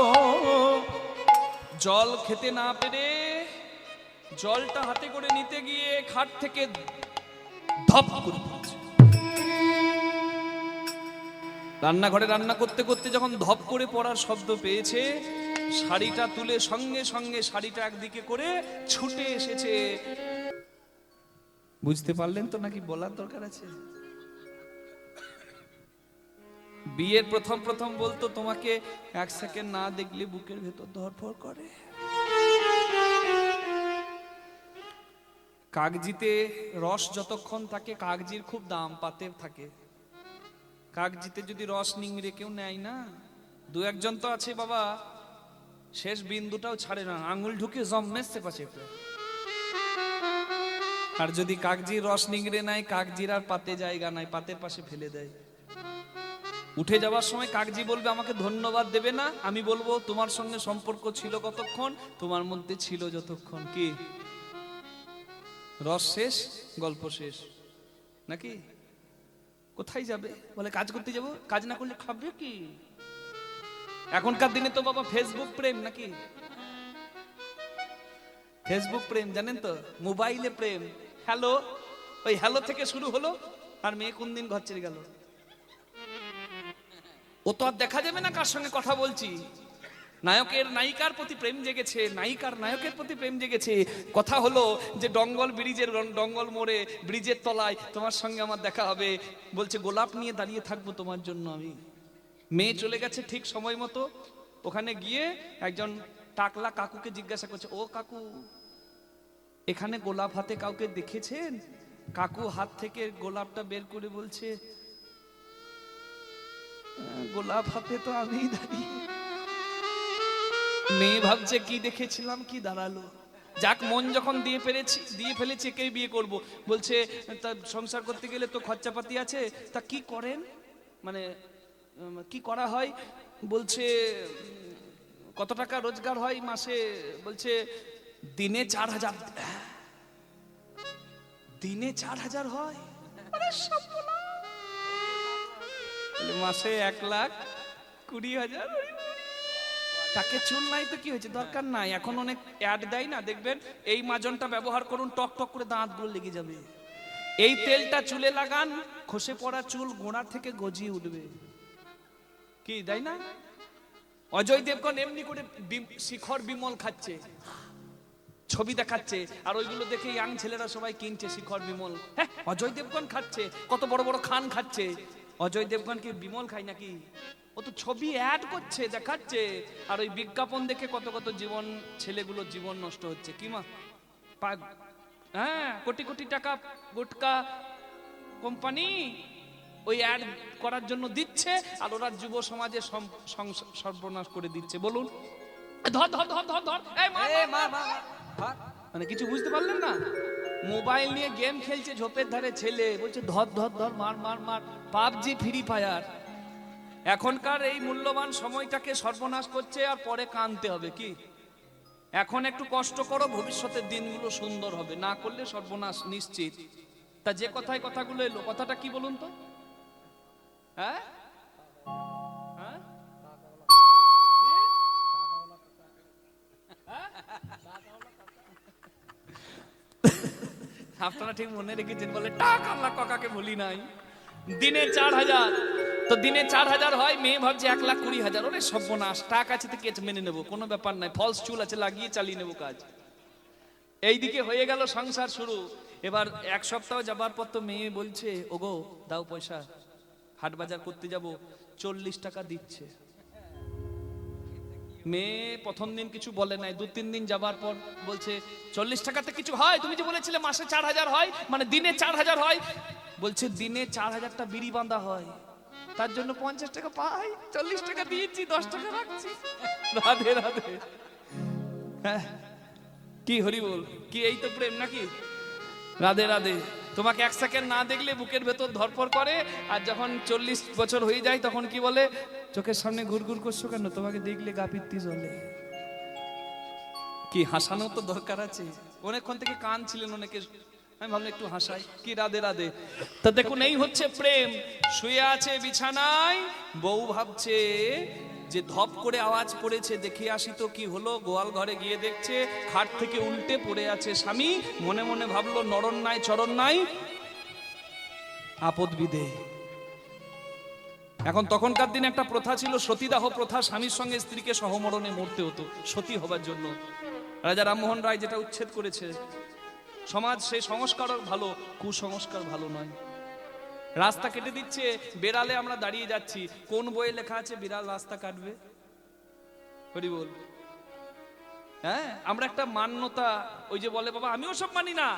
জল খেতে না পেরে জলটা হাতে করে নিতে গিয়ে খাট থেকে ধপ করে পড়েছে। রান্নাঘরে রান্না করতে করতে যখন ধপ করে পড়ার শব্দ পেয়েছে, শাড়িটা তুলে সঙ্গে সঙ্গে শাড়িটা একদিকে করে ছুটে এসেছে। বুঝতে পারলেন তো নাকি বলার দরকার আছে? বিয়ের প্রথম প্রথম বলতো তোমাকে এক সেকেন্ড না দেখলে বুকের ভেতর ধড়ফড় করে। কাগজিতে রস যতক্ষণ থাকে কাগজির খুব দাম, পাতে থাকে। কাগজিতে যদি রস নিংড়ে কেউ নেয় না, দু একজন তো আছে বাবা শেষ বিন্দুটাও ছাড়ে না, আঙুল ঢুকে জম্মেছে পাশে। আর যদি কাগজির রস নিংড়ে নেয়, কাগজির আর পাতে জায়গা নাই, পাতের পাশে ফেলে দেয়। উঠে যাওয়ার সময় কাগজি বলবে আমাকে ধন্যবাদ দেবে না, আমি বলবো তোমার সঙ্গে সম্পর্ক ছিল কতক্ষণ, তোমার মধ্যে ছিল যতক্ষণ। কি রস শেষ, গল্প শেষ নাকি? কোথায় যাবে? বলে কাজ করতে যাব, কাজ না করলে খাবে কি? এখনকার দিনে তো বাবা ফেসবুক প্রেম নাকি? ফেসবুক প্রেম জানেন তো, মোবাইলে প্রেম। হ্যালো, ওই হ্যালো থেকে শুরু হলো, আর মেয়ে কোন দিন ঘর ছেড়ে গেল। ও তো আর দেখা যাবে না কার সঙ্গে কথা বলছি। নায়কের নায়িকার প্রতি প্রেম জেগেছে, নায়িকার নায়কের প্রতি প্রেম জেগেছে। কথা হলো যে ডঙ্গল ব্রিজের, ডঙ্গল মোড়ে ব্রিজের তলায় তোমার সঙ্গে আমার দেখা হবে। বলছে গোলাপ নিয়ে দাঁড়িয়ে থাকবো তোমার জন্য আমি। মেয়ে চলে গেছে ঠিক সময় মতো। ওখানে গিয়ে একজন টাকলা কাকুকে জিজ্ঞাসা করছে, ও কাকু এখানে গোলাপ হাতে কাউকে দেখেছেন? কাকু হাত থেকে গোলাপটা বের করে বলছে, গোলাপ হাতে তো আমি দাঁড়িয়ে। মেয়ে ভাবছে কি দেখেছিলাম, কি দাঁড়ালো। যাক, মন যখন দিয়ে ফেলেছি, কে বিয়ে করব। বলছে তা সংসার করতে গেলে তো খরচাপাতি আছে, তা কি করেন, মানে কি করা হয়? বলছে কত টাকা রোজগার হয় মাসে? বলছে দিনে 4000। দিনে 4000 হয়? মাসে 1,20,000। তাকে চুল নাই তো কি হয়েছে, দরকার নাই। এখন অনেক অ্যাড দেয় না, দেখবেন এই মাজনটা ব্যবহার করুন, টক টক করে দাঁতগুলো লেগে যাবে। এই তেলটা চুলে লাগান, খসে পড়া চুল গোড়া থেকে গজিয়ে উঠবে। কি দেয় না? অজয় দেবগন এমনি করে শিখর বিমল খাচ্ছে, ছবি দেখাচ্ছে, আর ওইগুলো দেখে ইয়াং ছেলেরা সবাই কিনছে শিখর বিমল। হ্যাঁ, অজয় দেবগন খাচ্ছে, কত বড় বড় খান খাচ্ছে। অজয় দেবগন কি বিমল খায় নাকি? ও তো ছবি অ্যাড করছে, দেখাচ্ছে, আর ওই বিজ্ঞাপন দেখে কত কত জীবন, ছেলেগুলো জীবন নষ্ট হচ্ছে। কি মা, হ্যাঁ, কোটি কোটি টাকা গুটকা কোম্পানি ওই অ্যাড করার জন্য দিচ্ছে, আর ওরা যুব সমাজে সর্বনাশ করে দিচ্ছে। বলুন, ধর ধর ধর ধর ধর, মানে কিছু বুঝতে পারলেন না? মোবাইল নিয়ে গেম খেলছে ঝোপের ধারে ছেলে, বলছে ধর ধর ধর, মার মার মার। PUBG, free fire. এখনকার এই মূল্যবান সময়টাকে সর্বনাশ করছে, আর পরে কাঁদতে হবে। কি এখন একটু কষ্ট করো, ভবিষ্যতের দিনগুলো সুন্দর হবে, না করলে সর্বনাশ নিশ্চিত। তা যে কথায় কথাগুলো এলো, কথাটা কি বলুন তো? হ্যাঁ, আপনারা ঠিক মনে রেখেছেন, বলে টাকা আল্লাহ কাকাকে ভুলি নাই। দিনে 4000, তো দিনে 4000 হয়, মেয়ে ভাবছে 1,20,000। ওরে সর্বনাশ, টাকা আছে তো কেচ মেনে নেবো, কোনো ব্যাপার নাই, ফলস চুল আছে লাগিয়ে চালিয়ে নেবো কাজ। এইদিকে হয়ে গেল সংসার শুরু। এবার এক সপ্তাহ যাবার পর তো মেয়ে বলছে, ওগো দাও পয়সা, হাট বাজার করতে যাব। 40 টাকা দিচ্ছে। মেয়ে প্রথম দিন কিছু বলে নাই, 2-3 দিন যাবার পর বলছে 40 টাকাতে কিছু হয়? তুমি যে বলেছিলে মাসে 4000 হয়, মানে দিনে 4000 হয়। বলছে দিনে 4000টা বিড়ি বাঁধা হয়, তার জন্য 50 টাকা পাই। 40 টাকা দিয়েছি, 10 টাকা রাখছি। রাধে রাধে। হ্যাঁ, কি হরি বল, কি এই তো প্রেম নাকি? রাধে রাধে। তোমাকে এক সেকেন্ড না দেখলে বুকের ভেতর ধরপড় করে, আর যখন 40 বছর হয়ে যায় তখন কি বলে, চোখের সামনে ঘুরঘুর করছো কেন, তোমাকে দেখলে গা পিত্তি জ্বলে। কি হাসানো তো দরকার আছে। অনেকক্ষণ থেকে কান ছিলেন অনেকে, আমি ভাবলাম একটু হাসাই। কি রাধে রাধে। তা দেখুন, এই হচ্ছে প্রেম। শুয়ে আছে বিছানায়, বউ ভাবছে যে ধপ করে আওয়াজ পড়েছে, দেখে আসি তো কি হলো। গোয়াল ঘরে গিয়ে দেখছে খাট থেকে উল্টে পড়ে আছে স্বামী। মনে মনে ভাবলো নরণ নাই চরণ নাই, আপদ বিদে। এখন তখনকার দিনে একটা প্রথা ছিল, সতীদাহ প্রথা। স্বামীর সঙ্গে স্ত্রীকে সহমরণে মরতে হতো সতী হবার জন্য। রাজা রামমোহন রায় যেটা উচ্ছেদ করেছে। সমাজ সেই সংস্কার ভালো, কুসংস্কার ভালো নয়। রাস্তা কেটে দিচ্ছে, বেড়ালে আমরা দাঁড়িয়ে যাচ্ছি। কোন বইয়ে লেখা আছে বিড়াল রাস্তা কাটবে? হরি বল। হ্যাঁ, আমরা একটা মান্যতা, ওই যে বলে বাবা আমি ওসব মানি না,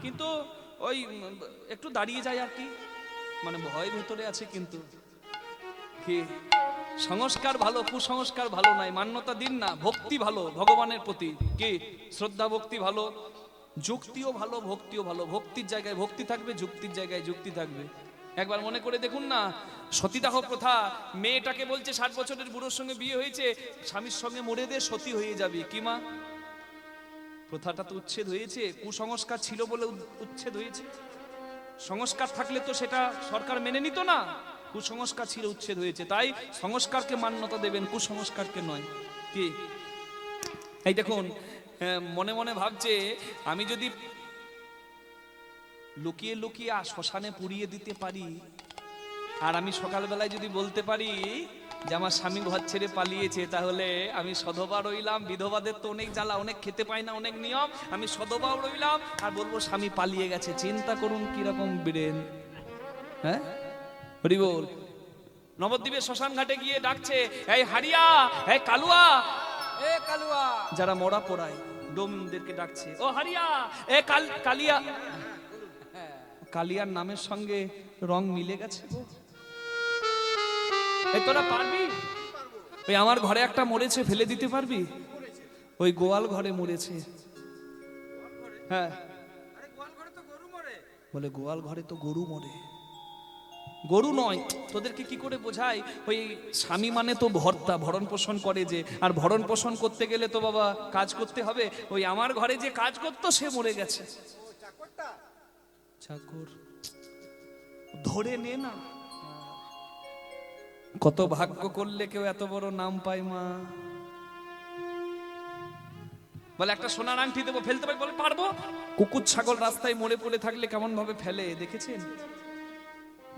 কিন্তু ওই একটু দাঁড়িয়ে যায় আর কি, মানে ভয় ভেতরে আছে। কিন্তু কি সংস্কার ভালো, কুসংস্কার ভালো নাই। মান্যতা দিন না, ভক্তি ভালো ভগবানের প্রতি, কি শ্রদ্ধা ভক্তি ভালো, যুক্তিও ভালো, ভক্তিও ভালো। ভক্তির জায়গায় ভক্তি থাকবে, যুক্তির জায়গায় যুক্তি থাকবে। একবার মনে করে দেখুন না, সতীদাহ প্রথা, মেয়েটাকে বলছে 60 বছরের বুড়োর সঙ্গে বিয়ে হয়েছে, স্বামীর সঙ্গে মরে দে, সতী হয়ে যাবি। কি মা, প্রথাটা তো উচ্ছেদ হয়েছে, কুসংস্কার ছিল বলে উচ্ছেদ হয়েছে। সংস্কার থাকলে তো সেটা সরকার মেনে নিত না, কুসংস্কার ছিল উচ্ছেদ হয়েছে। তাই সংস্কারকে মান্যতা দেবেন, কুসংস্কারকে নয়। কি এই দেখুন, মনে মনে ভাবছে আমি যদি লুকিয়ে লুকিয়ে শ্মশানে পুড়িয়ে দিতে পারি, আর আমি সকালবেলায় যদি বলতে পারি যে আমার স্বামী ঘর ছেড়ে পালিয়েছে, তাহলে আমি সধবা রইলাম। বিধবাদের তো অনেক জ্বালা, অনেক খেতে পায় না, অনেক নিয়ম। আমি সধবাও রইলাম আর বলবো স্বামী পালিয়ে গেছে। চিন্তা করুন কিরকম ব্রেন। হ্যাঁ, হরি বল। নবদ্বীপের শ্মশান ঘাটে গিয়ে ডাকছে, এই হারিয়া, এই কালুয়া, এ কালুয়া, যারা মরা পোড়ায় ডোমদেরকে ডাকছে, ও হারিয়া, এ কালিয়া। কালিয়ার নামের সঙ্গে রং মিলে গেছে গো। এই তোরা পারবি? ওই আমার ঘরে একটা মরেছে, ফেলে দিতে পারবি? ওই গোয়াল ঘরে মরেছে। হ্যাঁ, বলে গোয়াল ঘরে তো গরু মরে। গরু নয়, তোদেরকে কি করে বোঝাই? ওই স্বামী মানে তো ভর্তা, ভরণ পোষণ করে যে, আর ভরণ পোষণ করতে গেলে তো বাবা কাজ করতে হবে। ওই আমার ঘরে যে কাজ করতো সে মরে গেছে। চাকর ধরে নে না, কত ভাগ্য করলে কেউ এত বড় নাম পায় মা। বলে একটা সোনার আংটি দেবো, ফেলতে পারি? বলে পারবো। কুকুর ছাগল রাস্তায় মরে পড়ে থাকলে কেমন ভাবে ফেলে দেখেছেন?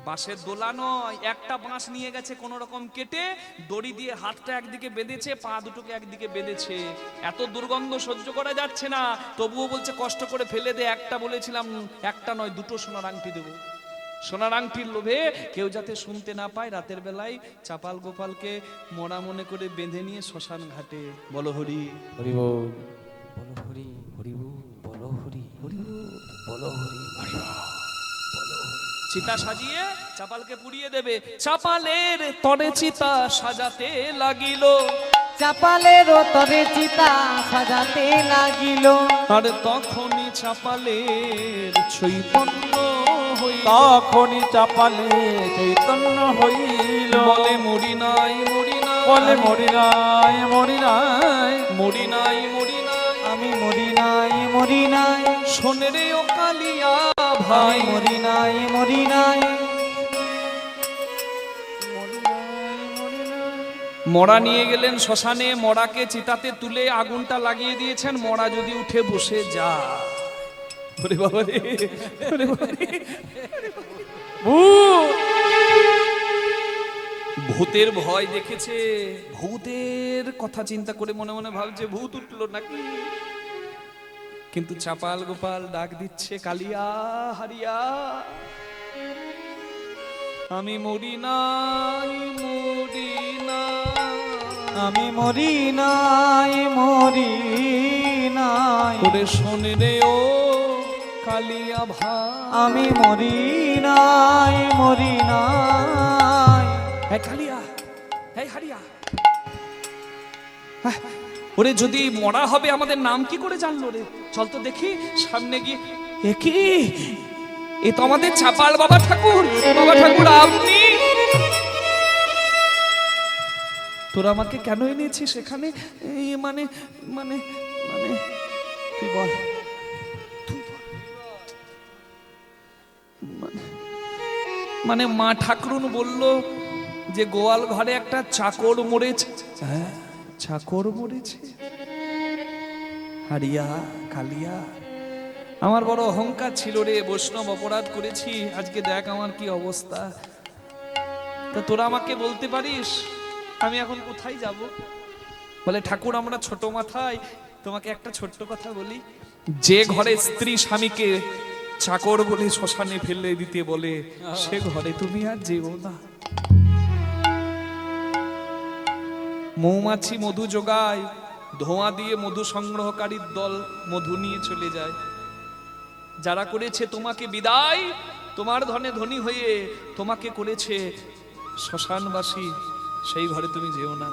বাঁশের দোলা নয়, একটা বাঁশ নিয়ে গেছে কোন রকম কেটে, দড়ি দিয়ে হাতটা একদিকে বেঁধেছে, পা দুটোকে একদিকে বেঁধেছে। এত দুর্গন্ধ সহ্য করা যাচ্ছে না, তবুও বলছে কষ্ট করে ফেলে দে। একটা বলেছিলাম, একটা নয়, দুটো সোনার আংটি দেবো। সোনার আংটির লোভে কেউ যাতে শুনতে না পায়, রাতের বেলায় চাপাল গোপালকে মরা মনে করে বেঁধে নিয়ে শ্মশান ঘাটে। বলো হরি হরি বল, বলো হরি, হরি বল, বলো হরি, হরি বল, বলো হরি, হরি বল, বলো হরি। চিতা সাজিয়ে চাপালকে পুড়িয়ে দেবে। চাপালের তরে চিতা সাজাতে লাগিল, চাপালের তরে চিতা সাজাতে লাগিল। আর তখনই চাপালের চৈতন্য হইল, তখনই চাপালে চৈতন্য হইল। বলে মরি নাই, মরি নাই, বলে মরি নাই, মরি নাই, মরি নাই, মরি নাই, আমি মরি নাই, মরি নাই, শোনে রে ও কালিয়া ভাই ভাই, মরি নাই, মরি নাই। মরা নিয়ে গেলেন শ্মশানে, মরাকে চিতাতে তুলে আগুনটা লাগিয়ে দিয়েছেন। মরা যদি উঠে বসে যা, ওরে বাবা রে, ওরে বাবা রে। ভূতের ভয় দেখেছে, ভূতের কথা চিন্তা করে মনে মনে ভাবছে ভূত উঠলো নাকি। কিন্তু চাপাল গোপাল ডাক দিচ্ছে, কালিয়া হারিয়া, আমি মরি নাই, মরি নাই, আমি মরি নাই, মরি নাই, ওরে শোনে রে ও কালিয়া ভাই, আমি মরি নাই, মরি নাই। এই কালিয়া, এই হারিয়া, ওরে যদি মরা হবে আমাদের নাম কি করে জানলো রে? চল তো দেখি সামনে গিয়ে। এ কি, এ তো আমাদের চাপাল বাবা ঠাকুর। বাবা ঠাকুর আপনি? তোরা আমাকে কেন এনেছিস এখানে? মানে মানে মানে তুই বল, তুই বল। মানে মা ঠাকুরুন বলল যে গোয়াল ঘরে একটা চাকর মরেছে। হ্যাঁ, চাকর মরেছে। হারিয়া, কালিয়া, আমার বড় অহংকার ছিল রে, বৈষ্ণব অপরাধ করেছি, আজকে দেখ আমার কি অবস্থা। তা তোরা আমাকে বলতে পারিস আমি এখন কোথায় যাব? বলে ঠাকুর আমরা ছোট মাথায়, তোমাকে একটা ছোট্ট কথা বলি। যে ঘরে স্ত্রী স্বামীকে চাকর বলে শ্মশানে ফেলে দিতে বলে, সে ঘরে তুমি আর যেও না। মৌমাছি মধু জোগায়, ধোঁয়া দিয়ে মধু সংগ্রহকারীর দল মধু নিয়ে চলে যায়। যারা করেছে তোমাকে বিদায়, তোমার ধনে ধনী হয়ে তোমাকে করেছে শ্মশানবাসী, সেই ঘরে তুমি যেও না।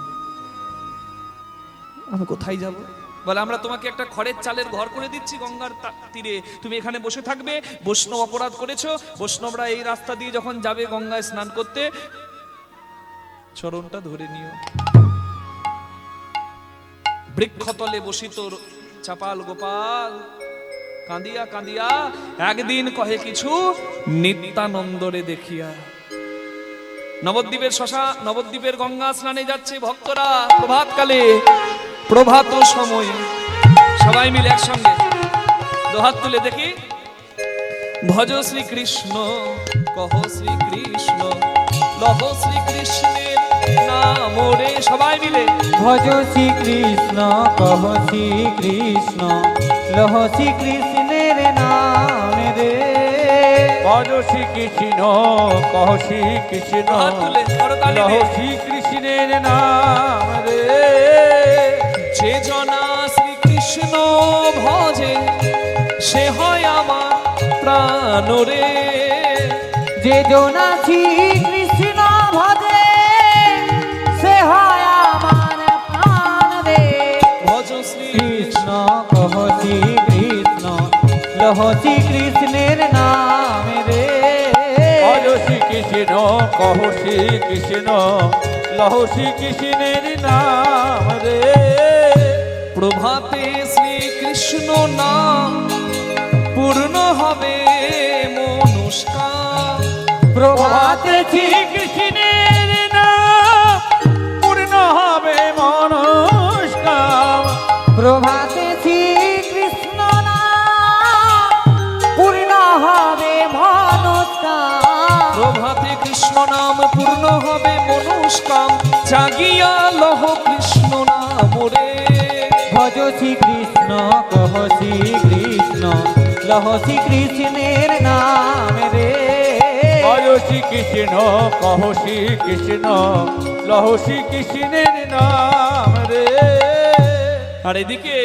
আমি কোথায় যাব? বলে আমরা তোমাকে একটা খড়ের চালের ঘর করে দিচ্ছি গঙ্গার তীরে, তুমি এখানে বসে থাকবে। বৈষ্ণব অপরাধ করেছো, বৈষ্ণবরা এই রাস্তা দিয়ে যখন যাবে গঙ্গায় স্নান করতে, চরণটা ধরে নিও। বৃক্ষতলে বসিত চাপাল গোপাল, কাঁদিয়া কাঁদিয়া একদিন কহে কিছু নিত্যানন্দরে দেখিয়া। নবদ্বীপের নবদ্বীপের গঙ্গা স্নানে যাচ্ছে ভক্তরা প্রভাতকালে, প্রভাত সময়ে সবাই মিলে একসঙ্গে দুহাত তুলে দেখি, ভজ শ্রীকৃষ্ণ কহ শ্রীকৃষ্ণ লহ শ্রীকৃষ্ণের নাম রে। সবাই মিলে ভজ শ্রীকৃষ্ণ কহ শ্রীকৃষ্ণ লহ শ্রীকৃষ্ণের নাম রে। ভজ শ্রীকৃষ্ণ কহ শ্রীকৃষ্ণ হাত তুলে করতালি লহ দিয়ে। শ্রীকৃষ্ণের নাম রে। যে জনা শ্রীকৃষ্ণ ভজে সে হয় আমার প্রাণ রে। যে জনা শ্রীকৃষ্ণ ভজে সে হয় আমার প্রাণ রে। ভজ শ্রীকৃষ্ণ কহ শ্রীকৃষ্ণ লহ শ্রীকৃষ্ণের নাম রে। ভজ শ্রীকৃষ্ণ কহ শ্রীকৃষ্ণ লহ শ্রীকৃষ্ণের নাম রে। প্রভাতে শ্রীকৃষ্ণ নাম পূর্ণ হবে মনুষ্কাম। প্রভাতে শ্রীকৃষ্ণের নাম পূর্ণ হবে মনস্কাম। প্রভাতে শ্রীকৃষ্ণ নাম পূর্ণ হবে মনুষ্কাম। প্রভাতে কৃষ্ণ নাম পূর্ণ হবে মনুষ্কাম। জাগিয়া লহ কৃষ্ণ নাম রে। ভজ শ্রীকৃষ্ণ কহ শ্রীকৃষ্ণ লহ শ্রীকৃষ্ণের নাম রে। ভজ শ্রীকৃষ্ণ কহ শ্রীকৃষ্ণ লহ শ্রীকৃষ্ণের নাম রে। আর এদিকে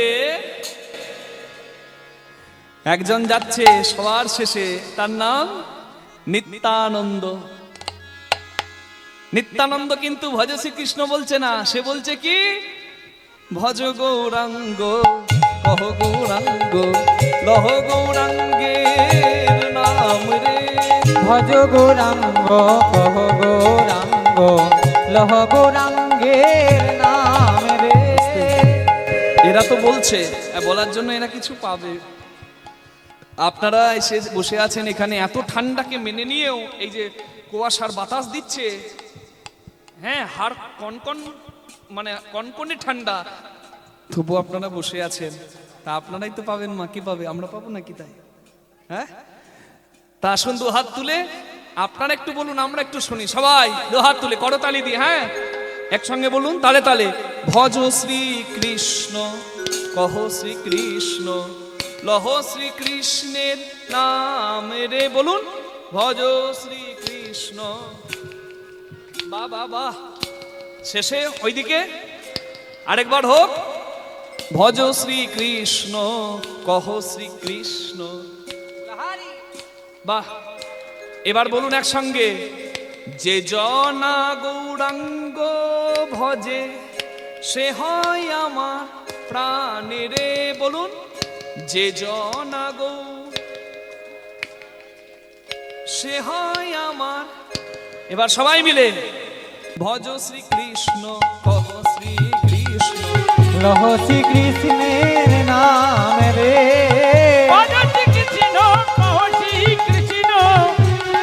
একজন যাচ্ছে সবার শেষে, তার নাম নিত্যানন্দ। নিত্যানন্দ কিন্তু ভজ শ্রীকৃষ্ণ বলছে না, সে বলছে কি, ভজ গৌরাঙ্গ কহ গৌরাঙ্গ লহ গৌরাঙ্গের নাম রে। ভজ গৌরাঙ্গ কহ গৌরাঙ্গ লহ গৌরাঙ্গের নাম রে। এরা তো বলছে, বলার জন্য এরা কিছু পাবে। আপনারা এসে বসে আছেন এখানে, এত ঠান্ডাকে মেনে নিয়েও এই যে কুয়াশার বাতাস দিচ্ছে, হ্যাঁ হাড় কনকন মানে কনকনে ঠান্ডা, তবু আপনারা বসে আছেন। তা আপনারাই তো পাবেন, মা কি পাবে? আমরা পাবো নাকি? তাই হ্যাঁ, তা আসুন দু হাত তুলে আপনারা একটু বলুন, আমরা একটু শুনি। সবাই দু হাত তুলে করতালি দিয়ে, হ্যাঁ একসঙ্গে বলুন তালে তালে। ভজ শ্রীকৃষ্ণ কহ শ্রীকৃষ্ণ লহ শ্রীকৃষ্ণের নাম রে। বলুন ভজ শ্রীকৃষ্ণ। বাহ বাহ বাহ। শেষে ওইদিকে আরেকবার হোক, ভজ শ্রীকৃষ্ণ কহ শ্রীকৃষ্ণ। বাহ। এবার বলুন একসঙ্গে, যে জনা গৌরাঙ্গ ভজে সে হয় আমার প্রাণ রে। বলুন যে জনা গৌ সে হয় আমার। এবার সবাই মিলে ভজ শ্রীকৃষ্ণ কহ শ্রীকৃষ্ণ লহ শ্রীকৃষ্ণের নাম রে। ভজ শ্রীকৃষ্ণ কহ শ্রীকৃষ্ণ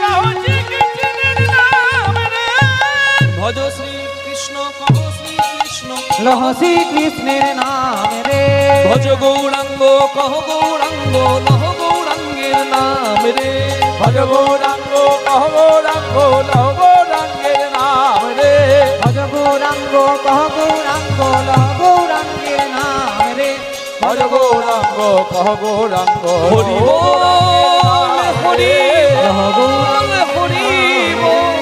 লহ শ্রীকৃষ্ণের নাম রে। ভজ শ্রীকৃষ্ণ কহ শ্রীকৃষ্ণ লহ শ্রীকৃষ্ণের নাম রে। ভজ গৌরাঙ্গ কহ গৌরাঙ্গ লহ গৌরাঙ্গের নাম রে। ভজ গৌরাঙ্গ কহ গৌরাঙ্গ লহ গৌরাঙ্গের নাম রে। ভজ গৌরাঙ্গ কহ গৌরাঙ্গ লহ গৌরাঙ্গের নাম রে। ভজ গৌরাঙ্গ কহ গৌরাঙ্গ হরি বল। হরি লহ গৌর হরি বল,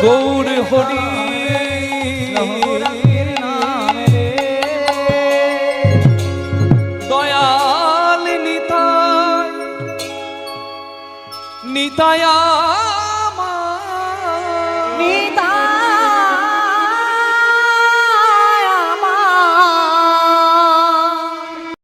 গৌর হরি লহ গৌরাঙ্গের নাম রে। দয়াল নিতাই নিতায়া